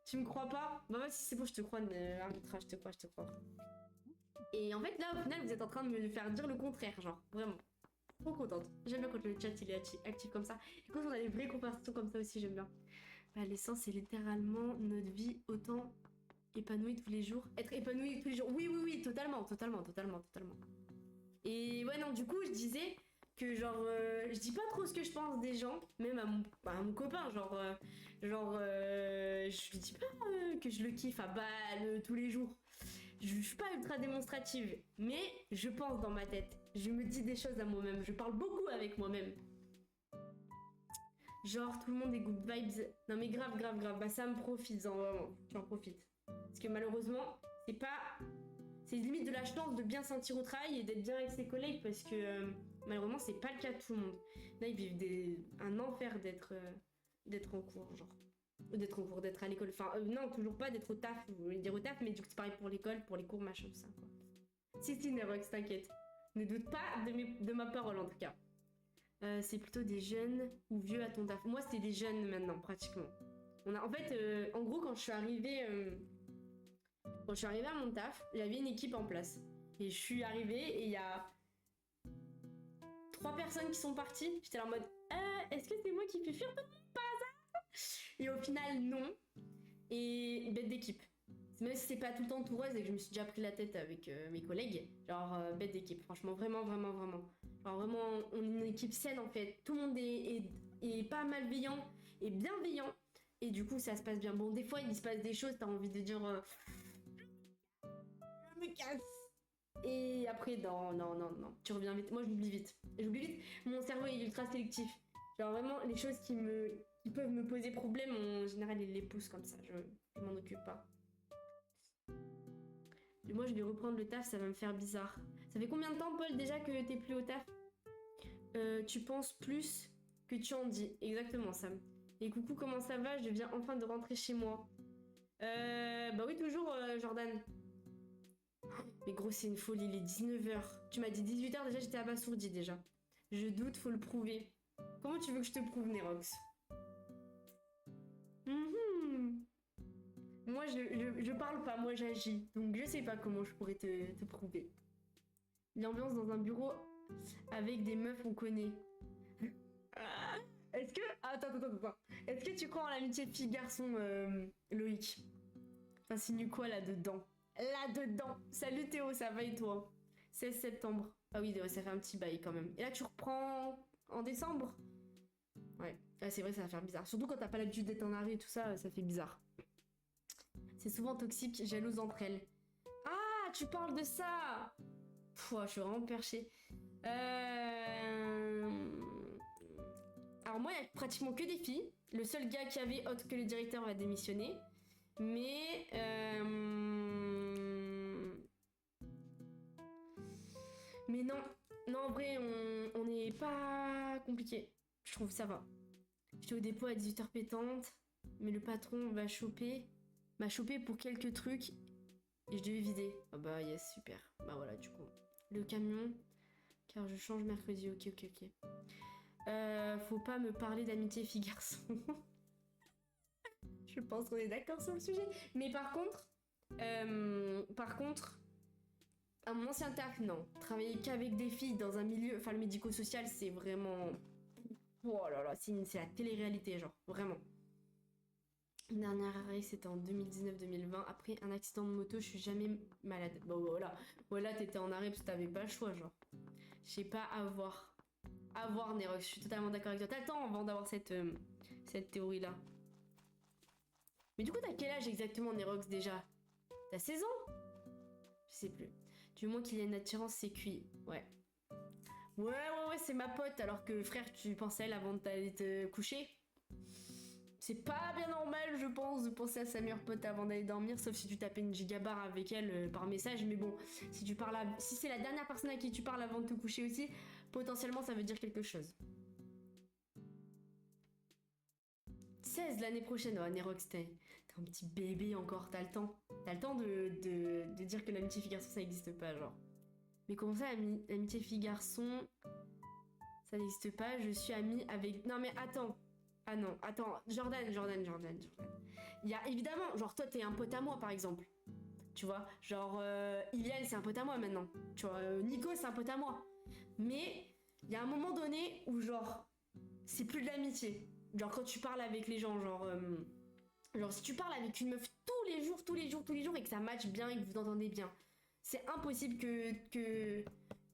Tu me crois pas? Bah, vas-y, c'est bon, je te crois, arbitrage, je te crois. Et en fait, là, au final, vous êtes en train de me faire dire le contraire, genre, vraiment. Trop contente. J'aime bien quand le chat il est actif comme ça. Et quand on a des vraies conversations comme ça aussi, j'aime bien. Bah, l'essence, c'est littéralement notre vie autant épanouie tous les jours. Être épanoui tous les jours. Oui, oui, oui, totalement. Et ouais, non, du coup, je disais que genre, je dis pas trop ce que je pense des gens, même à mon copain, je lui dis pas que je le kiffe à balle tous les jours. Je suis pas ultra démonstrative, mais je pense dans ma tête. Je me dis des choses à moi-même, je parle beaucoup avec moi-même. Genre, tout le monde est good vibes. Non mais grave. Bah ça me profite, vraiment. J'en profite. Parce que malheureusement, c'est limite de la chance de bien sentir au travail et d'être bien avec ses collègues parce que malheureusement, c'est pas le cas de tout le monde. Là, ils vivent un enfer d'être en cours, genre. D'être à l'école. Enfin, non, toujours pas d'être au taf, je voulais dire au taf, mais du coup, c'est pareil pour l'école, pour les cours, machin, tout ça, quoi. Si, Nerox, t'inquiète. Ne doute pas de ma parole, en tout cas. C'est plutôt des jeunes ou vieux à ton taf. Moi, c'est des jeunes maintenant, pratiquement. En fait, en gros, quand je suis arrivée à mon taf, j'avais une équipe en place. Et je suis arrivée et il y a 3 personnes qui sont parties. J'étais là en mode, est-ce que c'est moi qui fais fuir tout le monde par hasard? Et au final, non. Et bête d'équipe. Même si c'est pas tout le temps tout rose et que je me suis déjà pris la tête avec mes collègues, genre bête d'équipe, franchement, vraiment. Genre vraiment, on est une équipe saine en fait. Tout le monde est pas malveillant et bienveillant. Et du coup, ça se passe bien. Bon, des fois, il se passe des choses, t'as envie de dire je me casse. Et après, non. Tu reviens vite. Moi, j'oublie vite. Mon cerveau est ultra sélectif. Genre vraiment, les choses qui peuvent me poser problème, en général, il les pousse comme ça. Je m'en occupe pas. Et moi, je vais reprendre le taf, ça va me faire bizarre. Ça fait combien de temps, Paul, déjà que t'es plus au taf? Tu penses plus que tu en dis. Exactement, Sam. Et coucou, comment ça va? Je viens enfin de rentrer chez moi. Bah oui, toujours, Jordan. Mais gros, c'est une folie, il est 19h. Tu m'as dit 18h, déjà, j'étais abasourdie, déjà. Je doute, faut le prouver. Comment tu veux que je te prouve, Nerox? Moi, je parle pas, moi, j'agis. Donc, je sais pas comment je pourrais te prouver. L'ambiance dans un bureau avec des meufs, on connaît. Est-ce que... Attends. Est-ce que tu crois en l'amitié fille-garçon, Loïc? T'insinues quoi là-dedans? Là-dedans. Salut Théo, ça va et toi? 16 septembre. Ah oui, ouais, ça fait un petit bail quand même. Et là, tu reprends en décembre? Ouais, c'est vrai, ça va faire bizarre. Surtout quand t'as pas l'habitude d'être en arrêt et tout ça, ça fait bizarre. C'est souvent toxique, jalouse entre elles. Ah, tu parles de ça! Pouah, je suis vraiment perchée. Alors moi, il y a pratiquement que des filles. Le seul gars qui avait autre que le directeur va démissionner. Mais... Mais non. Non, en vrai, on n'est pas compliqué. Je trouve ça va. J'étais au dépôt à 18h pétante. Mais le patron m'a chopé pour quelques trucs. Et je devais vider. Ah bah yes, super. Bah voilà, du coup. Le camion. Car je change mercredi. Ok. Faut pas me parler d'amitié fille-garçon. Je pense qu'on est d'accord sur le sujet. Mais par contre, à mon ancien taf, non. Travailler qu'avec des filles dans un milieu, enfin le médico-social, c'est vraiment... Oh là là, c'est la télé-réalité, genre, vraiment. Le dernier arrêt, c'était en 2019-2020. Après un accident de moto, je suis jamais malade. Bon, voilà. Voilà, t'étais en arrêt parce que t'avais pas le choix, genre. Je sais pas, à voir. À voir, Nerox, je suis totalement d'accord avec toi. T'as le temps avant d'avoir cette théorie-là. Mais du coup, t'as quel âge exactement, Nerox, déjà? T'as 16 ans? Je sais plus. Du moins qu'il y a une attirance, c'est cuit. Ouais. Ouais, c'est ma pote, alors que frère, tu pensais à elle avant d'aller te coucher? C'est pas bien normal, je pense, de penser à sa meilleure pote avant d'aller dormir, sauf si tu tapais une gigabar avec elle par message. Mais bon, si c'est la dernière personne à qui tu parles avant de te coucher aussi, potentiellement ça veut dire quelque chose. 16 l'année prochaine, oh Nerox, t'es un petit bébé encore, t'as le temps. T'as le temps de dire que l'amitié fille-garçon ça n'existe pas, genre. Mais comment ça, l'amitié fille-garçon, ça n'existe pas, je suis amie avec... Non mais attends. Ah non, attends, Jordan. Il y a évidemment, genre toi t'es un pote à moi par exemple. Tu vois, genre Iliane c'est un pote à moi maintenant. Tu vois, Nico c'est un pote à moi. Mais il y a un moment donné où genre, c'est plus de l'amitié. Genre quand tu parles avec les gens, genre si tu parles avec une meuf tous les jours et que ça match bien et que vous entendez bien, c'est impossible que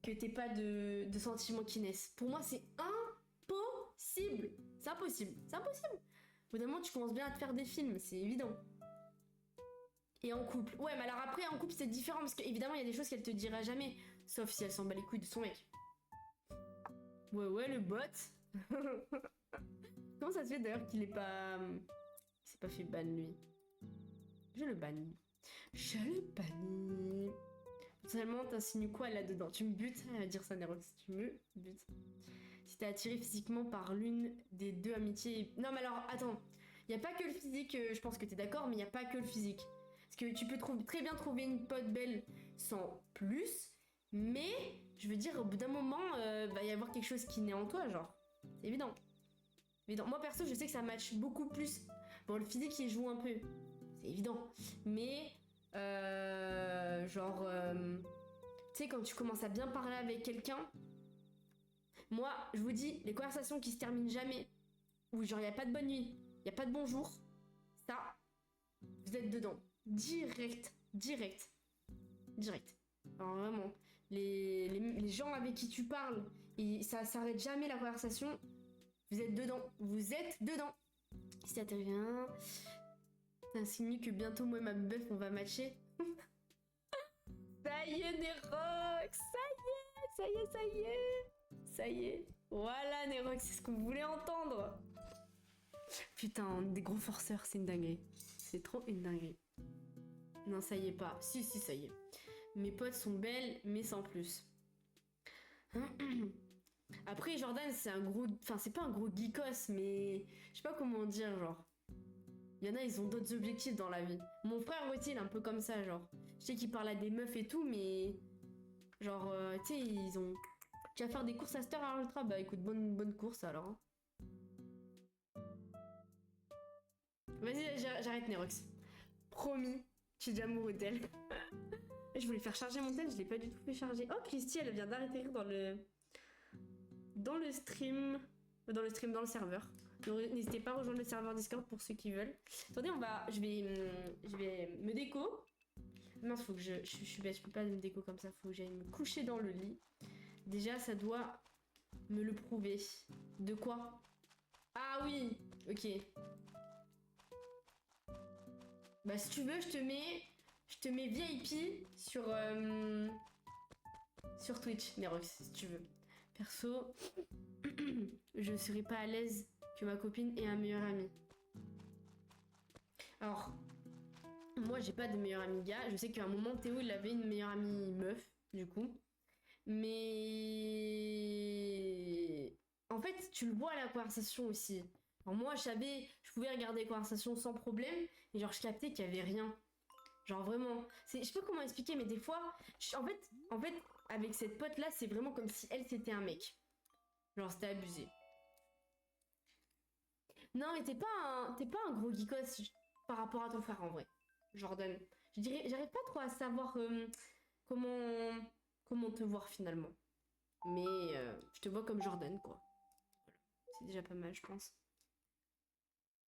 t'aies pas de sentiments qui naissent. Pour moi c'est impossible. C'est impossible. Au bout d'un moment tu commences bien à te faire des films, c'est évident. Et en couple. Ouais, mais alors après en couple c'est différent parce qu'évidemment il y a des choses qu'elle te dira jamais. Sauf si elle s'en bat les couilles de son mec. Ouais, le bot. Comment ça se fait d'ailleurs qu'il est pas... Il s'est pas fait ban lui. Je le bannis. Seulement t'insinues quoi là-dedans? Tu me butes à dire ça, Nerox. Tu me butes. Si t'es attiré physiquement par l'une des deux amitiés... Non mais alors, attends. Y a pas que le physique, je pense que t'es d'accord, mais y a pas que le physique. Parce que tu peux très bien trouver une pote belle sans plus, mais je veux dire, au bout d'un moment, va y avoir quelque chose qui naît en toi, genre. C'est évident. Moi perso, je sais que ça match beaucoup plus. Bon, le physique, il joue un peu. C'est évident. Mais, tu sais, quand tu commences à bien parler avec quelqu'un, moi, je vous dis, les conversations qui se terminent jamais, où genre, y a pas de bonne nuit, y a pas de bonjour, ça, vous êtes dedans. Direct. Alors vraiment, les gens avec qui tu parles, et ça s'arrête jamais la conversation, vous êtes dedans. Si ça te revient, t'insinues que bientôt moi et ma meuf on va matcher. Ça y est, Nerox, ça y est. Voilà, Nerox, c'est ce qu'on voulait entendre. Putain, des gros forceurs, c'est une dinguerie. C'est trop une dinguerie. Non, ça y est pas. Si, ça y est. Mes potes sont belles, mais sans plus. Après, Jordan, c'est un gros... Enfin, c'est pas un gros geekos, mais... Je sais pas comment dire, genre. Il y en a, ils ont d'autres objectifs dans la vie. Mon frère aussi, il est un peu comme ça, genre. Je sais qu'il parle à des meufs et tout, mais... Genre, tu sais, ils ont... Tu vas faire des courses à Star Ultra? Bah écoute, bonne course, alors. Hein. Vas-y, j'arrête, Nerox. Promis, je suis déjà amoureux d'elle. Je voulais faire charger mon tel, je l'ai pas du tout fait charger. Oh, Christy, elle vient d'arrêter dans le stream. Dans le serveur. N'hésitez pas à rejoindre le serveur Discord pour ceux qui veulent. Attendez, je vais me déco. Mince, faut que je suis bête, je peux pas me déco comme ça, faut que j'aille me coucher dans le lit. Déjà, ça doit me le prouver. De quoi? Ah oui, ok. Bah si tu veux, je te mets VIP sur Twitch, Nerox, si tu veux. Perso, je serais pas à l'aise que ma copine ait un meilleur ami. Alors, moi j'ai pas de meilleur ami gars. Je sais qu'à un moment Théo il avait une meilleure amie meuf, du coup. Mais en fait, tu le vois à la conversation aussi. Alors moi, je pouvais regarder les conversations sans problème, et genre je captais qu'il y avait rien. Genre vraiment, je sais pas comment expliquer, mais des fois, en fait, avec cette pote là, c'est vraiment comme si elle c'était un mec. Genre c'était abusé. Non, mais t'es pas un gros geekos par rapport à ton frère en vrai, Jordan. Je dirais, j'arrive pas trop à savoir comment comment te voir finalement. Mais je te vois comme Jordan quoi. Voilà. C'est déjà pas mal, je pense.